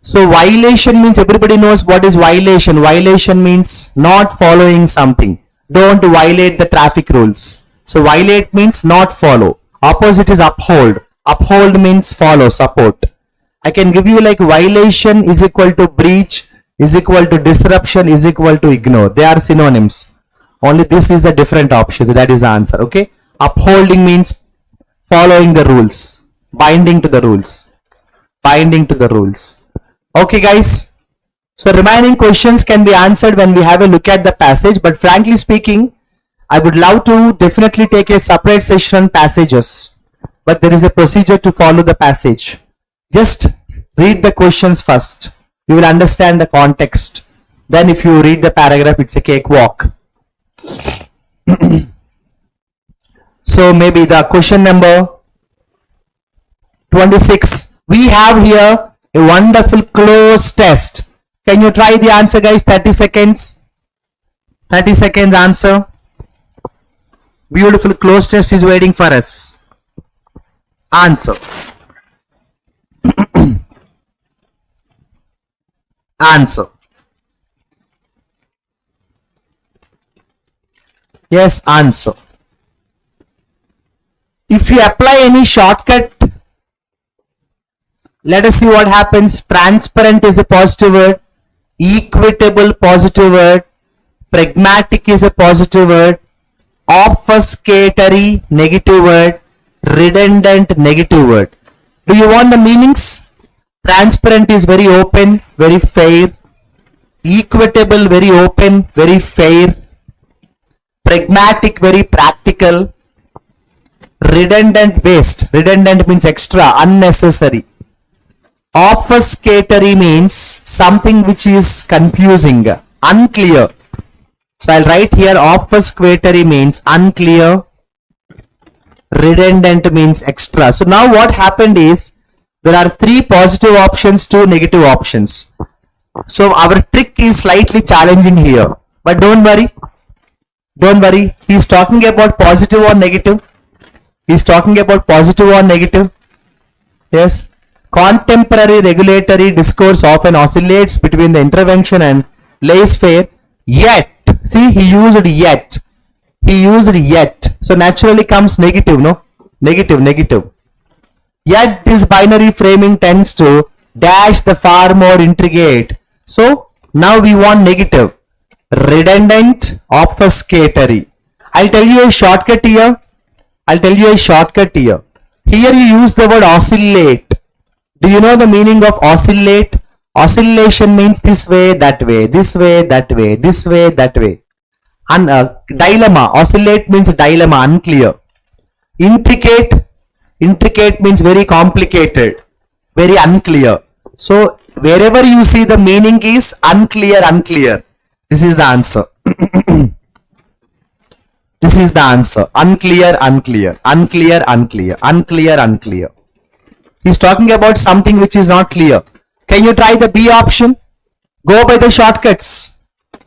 So violation means everybody knows what is violation. Violation means not following something. Don't violate the traffic rules. So violate means not follow. Opposite is uphold. Uphold means follow, support. I can give you like violation is equal to breach, is equal to disruption, is equal to ignore. They are synonyms. Only this is the different option. That is the answer. Okay. Upholding means following the rules. Binding to the rules. Binding to the rules. Okay guys. So remaining questions can be answered when we have a look at the passage. But frankly speaking, I would love to definitely take a separate session on passages. But there is a procedure to follow the passage. Just read the questions first. You will understand the context. Then if you read the paragraph, it's a cakewalk. So maybe the question number 26. We have here a wonderful close test. Can you try the answer guys? 30 seconds. 30 seconds answer. Beautiful close test is waiting for us. Answer. Answer. Yes, answer. If you apply any shortcut, let us see what happens. Transparent is a positive word. Equitable positive word. Pragmatic is a positive word. Obfuscatory negative word. Redundant negative word. Do you want the meanings? Transparent is very open, very fair. Equitable, very open, very fair. Pragmatic, very practical. Redundant, waste. Redundant means extra, unnecessary. Obfuscatory means something which is confusing, unclear. So I'll write here obfuscatory means unclear. Redundant means extra. So now what happened is there are 3 positive options, 2 negative options. So our trick is slightly challenging here. But don't worry. Don't worry. He's talking about positive or negative. He's talking about positive or negative. Yes. Contemporary regulatory discourse often oscillates between the intervention and laissez-faire. Yet. See, he used yet. He used yet. So naturally comes negative, no? Negative, negative. Yet this binary framing tends to dash the far more intricate. So now we want negative. Redundant, obfuscatory. I'll tell you a shortcut here. I'll tell you a shortcut here. Here you use the word oscillate. Do you know the meaning of oscillate? Oscillation means this way, that way, this way, that way, this way, that way. And dilemma. Oscillate means dilemma, unclear. Intricate. Intricate means very complicated, very unclear. So wherever you see the meaning is unclear, unclear. This is the answer. This is the answer. Unclear, unclear, unclear, unclear, unclear, unclear. He's talking about something which is not clear. Can you try the B option? Go by the shortcuts.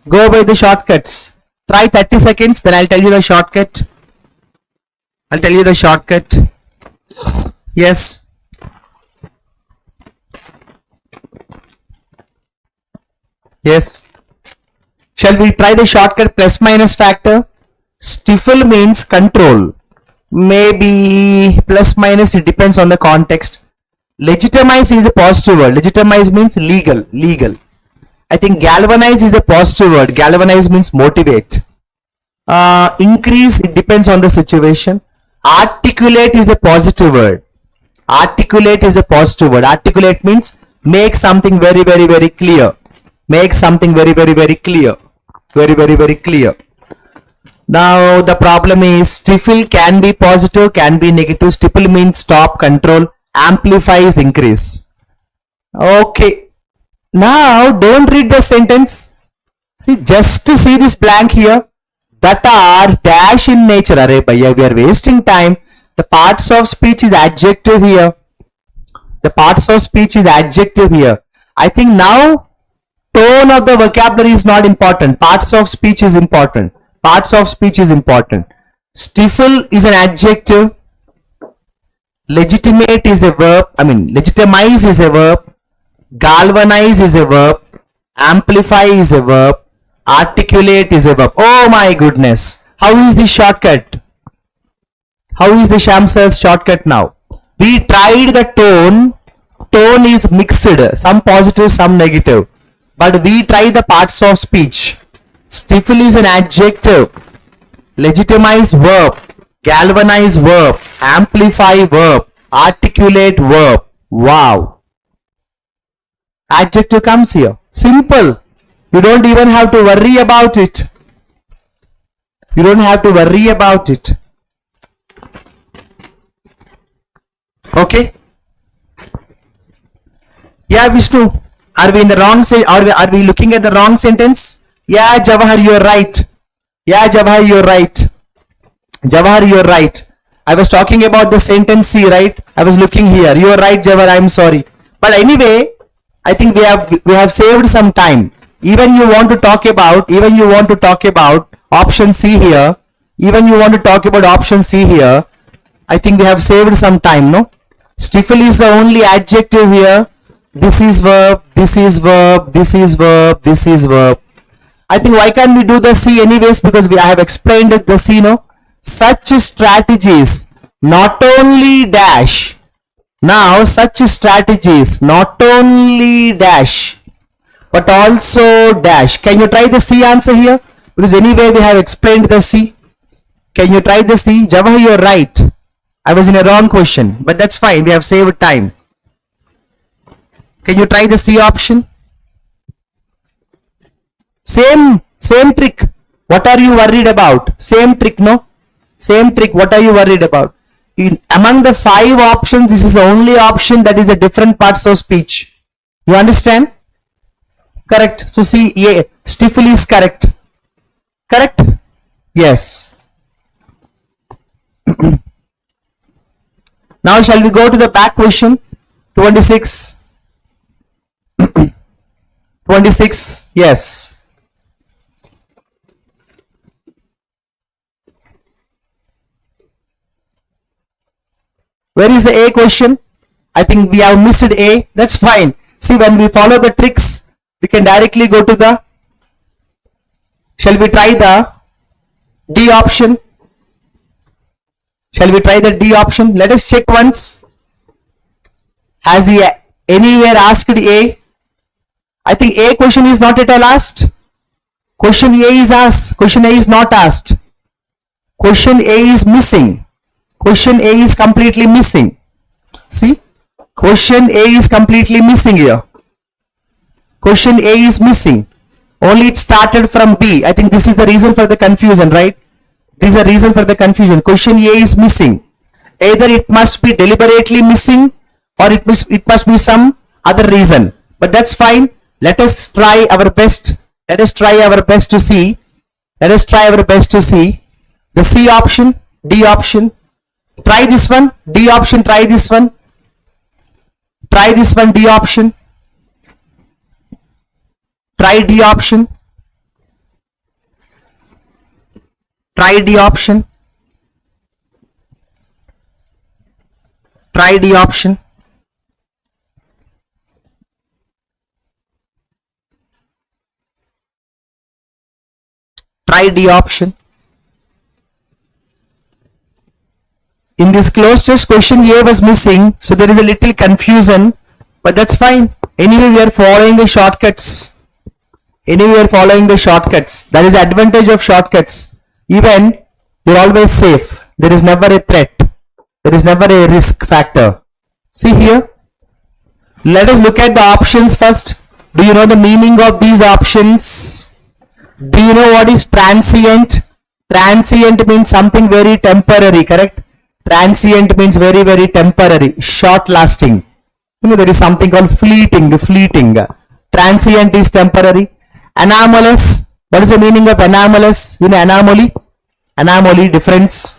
Go by the shortcuts. Try 30 seconds, then I'll tell you the shortcut. I'll tell you the shortcut. Yes. Yes. Shall we try the shortcut plus minus factor? Stifle means control. Maybe plus minus, it depends on the context. Legitimize is a positive word. Legitimize means legal, legal. I think galvanize is a positive word. Galvanize means motivate. Increase, it depends on the situation. Articulate is a positive word. Articulate is a positive word. Articulate means make something very, very, very clear. Make something very, very, very clear. Very, very, very clear. Now the problem is stifle can be positive, can be negative. Stifle means stop, control. Amplify is increase. Okay. Now don't read the sentence. See, just to see this blank here. That are dash in nature. Arey bhaiya, we are wasting time. The parts of speech is adjective here. The parts of speech is adjective here. I think now tone of the vocabulary is not important. Parts of speech is important. Parts of speech is important. Stifle is an adjective. Legitimate is a verb. Legitimize is a verb. Galvanize is a verb. Amplify is a verb. Articulate is a verb. Oh my goodness. How is this shortcut? How is the Shamsa's shortcut now? We tried the tone. Tone is mixed, some positive, some negative. But we try the parts of speech. Stifle is an adjective. Legitimize verb. Galvanize verb. Amplify verb. Articulate verb. Wow. Adjective comes here. Simple. You don't even have to worry about it. You don't have to worry about it. Okay. Yeah, Vishnu. Are we in the wrong are we looking at the wrong sentence? Yeah, Jawahar, you're right. Yeah, Jawahar, you're right. Jawahar, you're right. I was talking about the sentence C, right? I was looking here. You're right, Jawahar. I'm sorry. But anyway, I think we have saved some time. Even you want to talk about option C here. Even you want to talk about option C here. I think we have saved some time, no? Stifle is the only adjective here. This is verb, this is verb, this is verb, this is verb. I think why can't we do the C anyways, because I have explained the C, no? Such strategies not only dash. Now such strategies not only dash but also dash. Can you try the C answer here? Because anyway we have explained the C. Can you try the C? Jawahar, you're right. I was in a wrong question, but that's fine. We have saved time. Can you try the C option? Same trick. What are you worried about? Same trick, no? Same trick. What are you worried about? Among the 5 options, this is the only option that is a different parts of speech. You understand? Correct. So C, A, stifle is correct. Correct? Yes. Now shall we go to the back question? 26. 26, yes. Where is the A question? I think we have missed A. That's fine. See, when we follow the tricks, we can directly go to the. Shall we try the D option? Shall we try the D option? Let us check once. Has he anywhere asked A? I think A question is not at all asked. Question A is asked. Question A is not asked. Question A is missing. Question A is completely missing. See? Question A is completely missing here. Question A is missing. Only it started from B. I think this is the reason for the confusion, right? This is the reason for the confusion. Question A is missing. Either it must be deliberately missing or it must be some other reason. But that's fine. Let us try our best. Let us try our best to see. Let us try our best to see. The C option, D option. Try this one. D option, try this one. Try this one, D option. Try D option. Try D option. Try D option. Try D option. In this closed test, question A was missing, so there is a little confusion, but that's fine. Anyway, we are following the shortcuts. Anyway, we are following the shortcuts. That is the advantage of shortcuts. Even you're always safe. There is never a threat. There is never a risk factor. See here. Let us look at the options first. Do you know the meaning of these options? Do you know what is transient? Transient means something very temporary, correct? Transient means very, very temporary, short lasting. You know, there is something called fleeting. Transient is temporary. Anomalous. What is the meaning of anomalous? You know, anomaly. Anomaly, difference.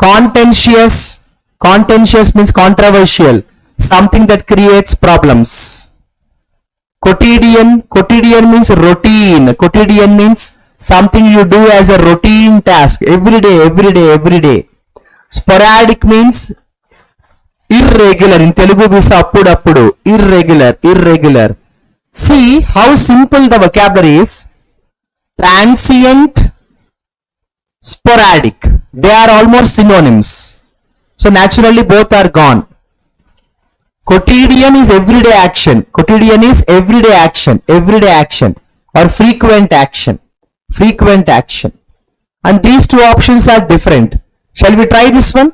Contentious. Contentious means controversial. Something that creates problems. Quotidian. Quotidian means routine. Quotidian means something you do as a routine task. Every day. Sporadic means irregular. In Telugu we say appudu. Irregular. See how simple the vocabulary is. Transient, sporadic. They are almost synonyms. So naturally both are gone. Quotidian is everyday action. Quotidian is everyday action. Everyday action. Or frequent action. Frequent action. And these two options are different. Shall we try this one?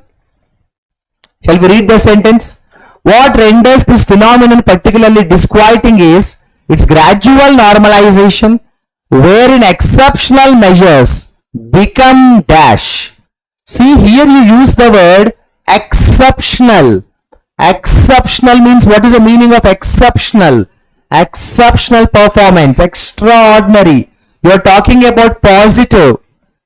Shall we read the sentence? What renders this phenomenon particularly disquieting is its gradual normalization, wherein exceptional measures become dash. See, here you use the word exceptional. Exceptional means, what is the meaning of exceptional? Exceptional performance, extraordinary. You are talking about positive.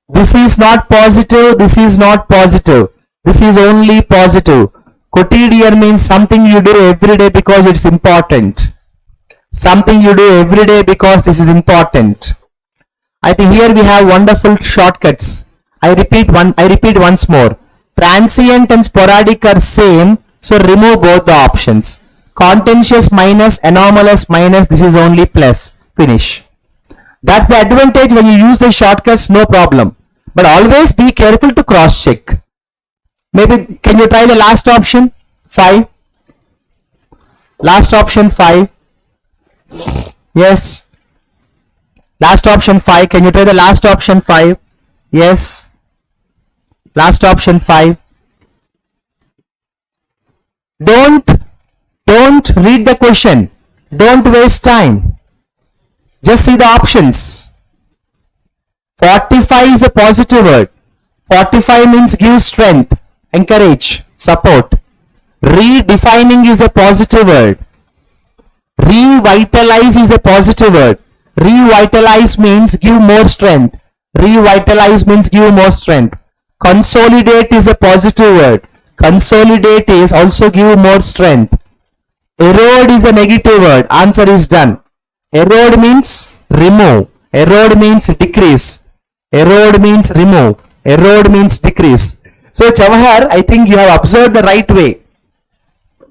This is not positive, this is not positive. This is only positive. Quotidian means something you do every day because it's important. Something you do every day because this is important. I think here we have wonderful shortcuts. I repeat once more. Transient and sporadic are same, so remove both the options. Contentious minus, anomalous minus, this is only plus. Finish. That's the advantage when you use the shortcuts, no problem. But always be careful to cross check. Maybe, can you try the last option? 5. Last option 5. Yes. Last option 5. Can you try the last option 5? Yes. Last option 5. Don't read the question. Don't waste time. Just see the options. Fortify is a positive word. Fortify means give strength, encourage, support. Redefining is a positive word. Revitalize is a positive word. Revitalize means give more strength. Revitalize means give more strength. Consolidate is a positive word. Consolidate is also give more strength. Erode is a negative word. Answer is done. Erode means remove. Erode means decrease. Erode means remove. Erode means decrease. So Jawahar, I think you have observed the right way.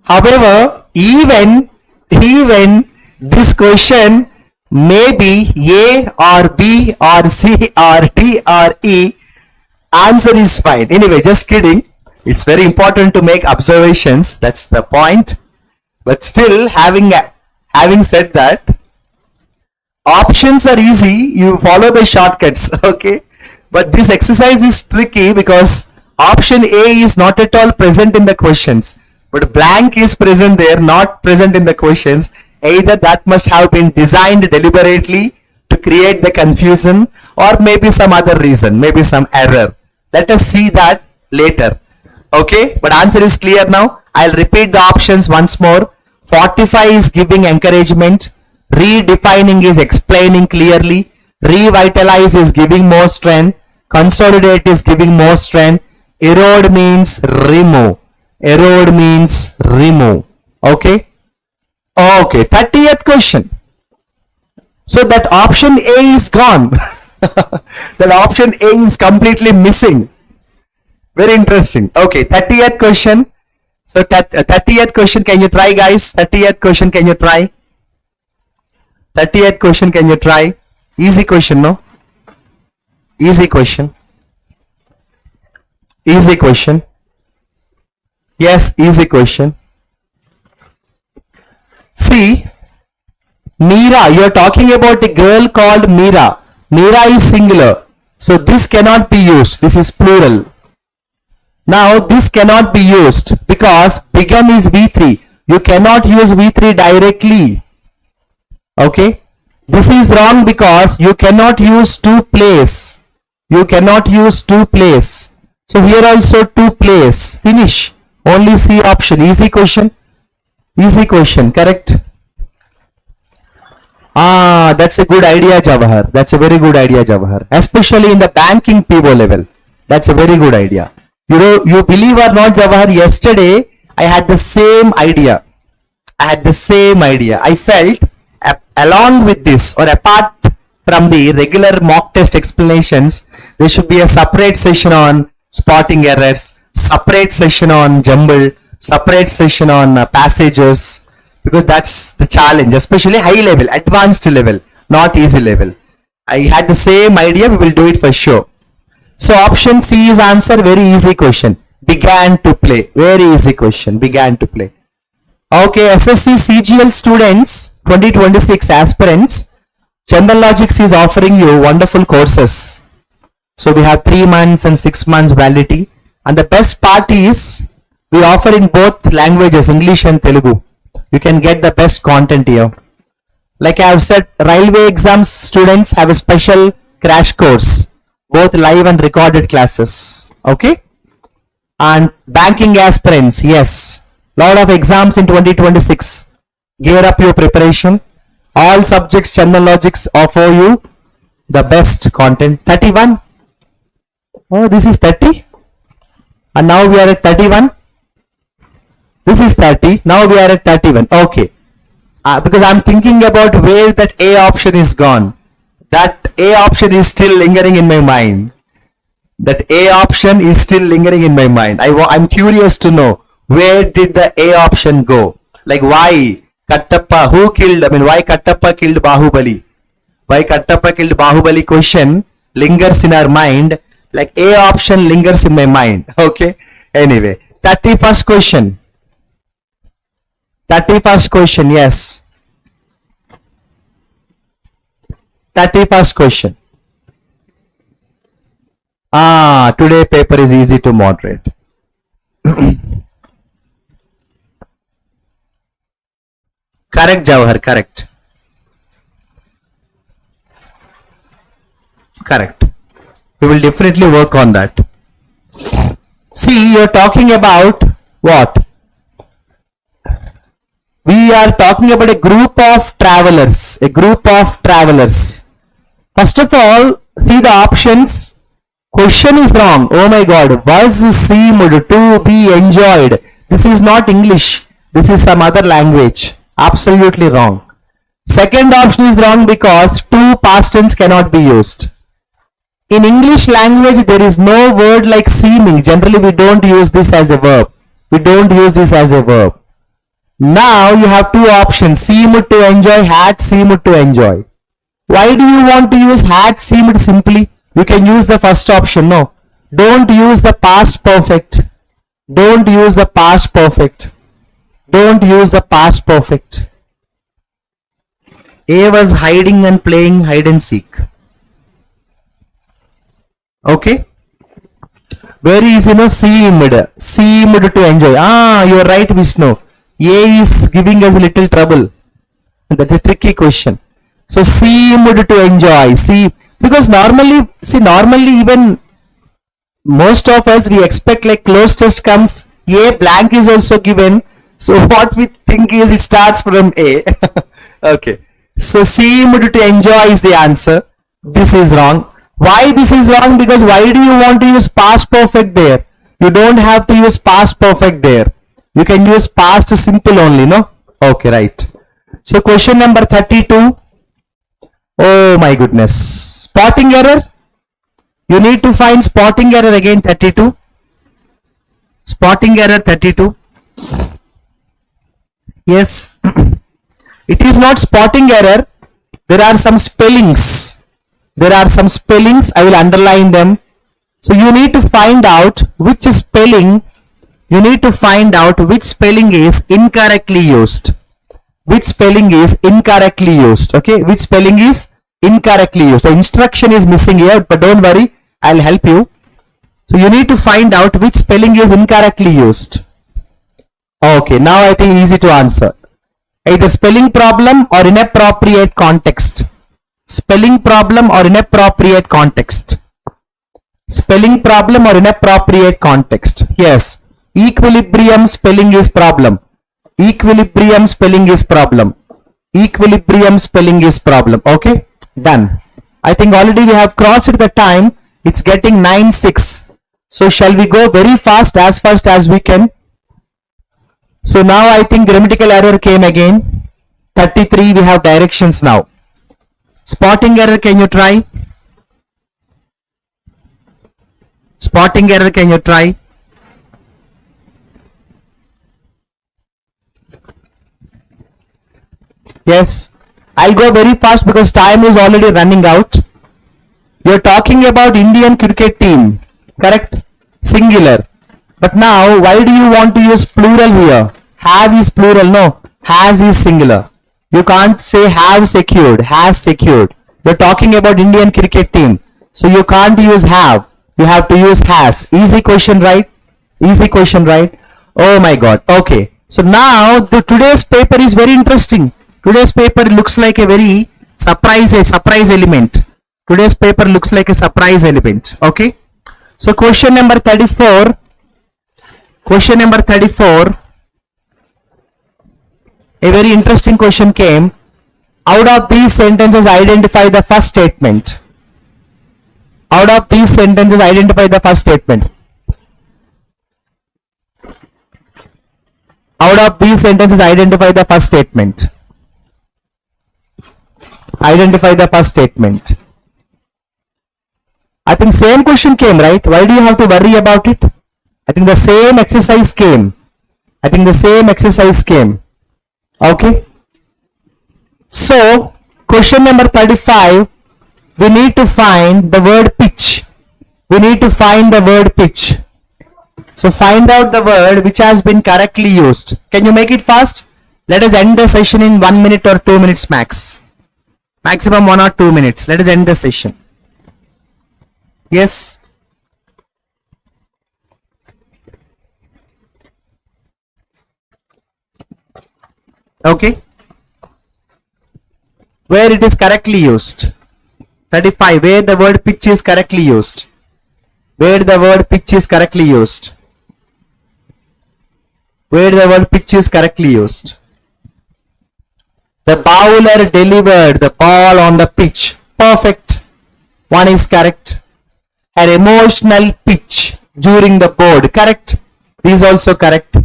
However, even this question may be A or B or C or D or E, answer is fine. Anyway, just kidding. It's very important to make observations. That's the point. But still, having said that, options are easy. You follow the shortcuts. Okay. But this exercise is tricky because option A is not at all present in the questions. But blank is present there, not present in the questions. Either that must have been designed deliberately to create the confusion, or maybe some other reason, maybe some error. Let us see that later. Okay, but answer is clear now. I'll repeat the options once more. Fortify is giving encouragement. Redefining is explaining clearly. Revitalize is giving more strength. Consolidate is giving more strength. Erode means remove. Erode means remove. Okay. Okay. 30th question. So that option A is gone. That option A is completely missing. Very interesting. Okay. 30th question. So 30th question, can you try, guys? 30th question, can you try? 30th question, can you try? Easy question, no? Easy question. Easy question. Yes, easy question. See, Meera, you are talking about a girl called Meera. Meera is singular. So this cannot be used. This is plural. Now this cannot be used because begun is V3. You cannot use V3 directly. Okay. This is wrong because you cannot use to place. You cannot use to place. So here also to place. Finish. Only C option. Easy question. Easy question. Correct. Ah, that's a good idea, Jawahar. That's a very good idea, Jawahar. Especially in the banking PO level. That's a very good idea. You know, you believe or not, Jawahar, yesterday I had the same idea. I had the same idea. I felt along with this, or apart from the regular mock test explanations, there should be a separate session on spotting errors, separate session on jumble, separate session on passages, because that's the challenge, especially high level, advanced level, not easy level. I had the same idea. We will do it for sure. So option C is answer. Very easy question. Began to play. Very easy question. Began to play. Okay, SSC CGL students 2026 aspirants, Chandan Logics is offering you wonderful courses. So we have 3 months and 6 months validity, and the best part is we offer in both languages, English and Telugu. You can get the best content here. Like I have said, railway exams students have a special crash course, both live and recorded classes. Okay, and banking aspirants, yes, lot of exams in 2026. Gear up your preparation. All subjects Chandan Logics offer you the best content. 31. Oh, this is 30, and now we are at 31. This is 30. Now we are at 31. Okay. Because I'm thinking about where that A option is gone. That A option is still lingering in my mind. That A option is still lingering in my mind. I'm curious to know, where did the A option go? Like why Kattappa, who killed, why Kattappa killed Bahubali? Why Kattappa killed Bahubali question lingers in our mind. Like A option lingers in my mind. Okay. Anyway, 31st question. 31st question, yes. 31st question. Today paper is easy to moderate. Correct, Jawahar, correct. Correct. We will definitely work on that. See, you're talking about what? We are talking about a group of travelers. A group of travelers. First of all, see the options. Question is wrong. Oh my God. Was seemed to be enjoyed. This is not English. This is some other language. Absolutely wrong. Second option is wrong because two past tense cannot be used. In English language, there is no word like seeming. Generally, we don't use this as a verb. We don't use this as a verb. Now you have two options. Seemed to enjoy, had seemed to enjoy. Why do you want to use had seemed simply? You can use the first option. No. Don't use the past perfect. Don't use the past perfect. Don't use the past perfect. A was hiding and playing hide and seek. Okay. Very easy, no? Seemed. Seemed to enjoy. You are right, Vishnu. A is giving us a little trouble. That's a tricky question. So seemed to enjoy. See, because normally even most of us, we expect like close test comes, A blank is also given. So what we think is it starts from A. Okay. So seemed to enjoy is the answer. This is wrong. Why this is wrong? Because why do you want to use past perfect there? You don't have to use past perfect there. You can use past simple only, no? Okay, right. So question number 32. Oh my goodness. Spotting error. You need to find spotting error again, 32. Spotting error 32. Yes. It is not spotting error. There are some spellings. There are some spellings. I will underline them. So you need to find out which spelling. You need to find out which spelling is incorrectly used. Which spelling is incorrectly used. Okay. Which spelling is incorrectly used. So instruction is missing here, but don't worry. I'll help you. So you need to find out which spelling is incorrectly used. Okay. Now I think easy to answer. Either spelling problem or inappropriate context. Spelling problem or inappropriate context. Spelling problem or inappropriate context. Yes. Equilibrium spelling is problem. Equilibrium spelling is problem. Equilibrium spelling is problem. Okay. Done. I think already we have crossed the time. It's getting 9:06. So shall we go very fast as we can? So now I think grammatical error came again. 33 we have directions now. Spotting error, can you try? Spotting error, can you try? Yes. I'll go very fast because time is already running out. You're talking about Indian cricket team, correct? Singular. But now, why do you want to use plural here? Have is plural, no. Has is singular. You can't say have secured, has secured. You're talking about Indian cricket team. So you can't use have. You have to use has. Easy question, right? Easy question, right? Oh my God. Okay. So now today's paper is very interesting. Today's paper looks like a very surprise element. Today's paper looks like a surprise element. Okay. So question number 34. Question number 34. A very interesting question came. Out of these sentences, identify the first statement. Out of these sentences, identify the first statement. Out of these sentences, identify the first statement. Identify the first statement. I think same question came, right? Why do you have to worry about it? I think the same exercise came. I think the same exercise came. Okay. So, question number 35, we need to find the word pitch. We need to find the word pitch. So, find out the word which has been correctly used. Can you make it fast? Let us end the session in 1 minute or 2 minutes max. Maximum 1 or 2 minutes. Let us end the session. Yes. Okay. Where it is correctly used. 35. Where the word pitch is correctly used. Where the word pitch is correctly used. Where the word pitch is correctly used. The bowler delivered the ball on the pitch. Perfect. One is correct. An emotional pitch during the board. Correct. This is also correct.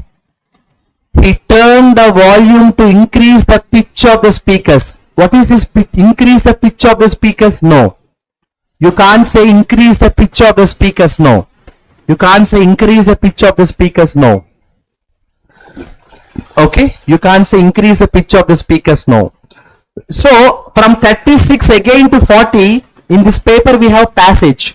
He turned the volume to increase the pitch of the speakers. What is this? Increase the pitch of the speakers? No. You can't say increase the pitch of the speakers. No. You can't say increase the pitch of the speakers. No. Okay. You can't say increase the pitch of the speakers. No. So from 36 again to 40 in this paper we have passage.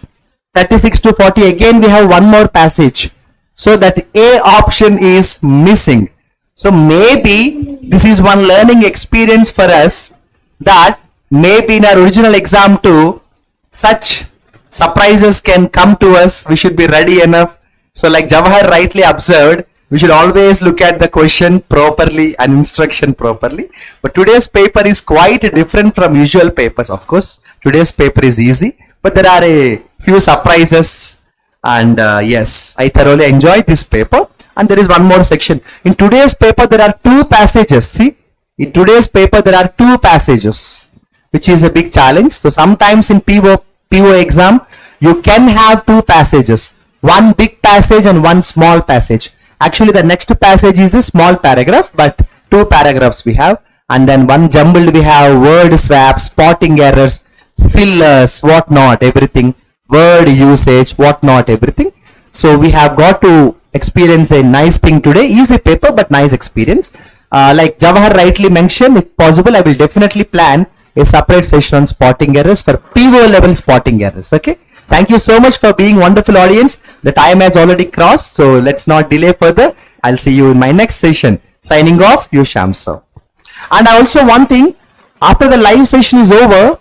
36 to 40 again we have one more passage. So that A option is missing. So maybe this is one learning experience for us, that maybe in our original exam too, such surprises can come to us. We should be ready enough. So like Jawahar rightly observed, we should always look at the question properly and instruction properly. But today's paper is quite different from usual papers. Of course, today's paper is easy, but there are a few surprises. And yes, I thoroughly enjoyed this paper. And there is one more section. In today's paper, there are two passages. See, in today's paper, there are two passages, which is a big challenge. So sometimes in PO exam, you can have two passages, one big passage and one small passage. Actually, the next passage is a small paragraph, but two paragraphs we have. And then one jumbled, we have word swap, spotting errors, fillers, whatnot, everything, word usage, whatnot, everything. So we have got to experience a nice thing today. Easy paper, but nice experience. Like Jawahar rightly mentioned, if possible, I will definitely plan a separate session on spotting errors for PO level spotting errors. Okay. Thank you so much for being wonderful audience. The time has already crossed, so let's not delay further. I'll see you in my next session. Signing off, you Sham sir. And also one thing, after the live session is over,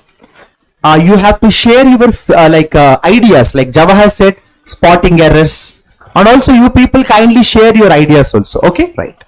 you have to share your ideas, like Jawahar said, spotting errors. And also you people kindly share your ideas also. Okay, right.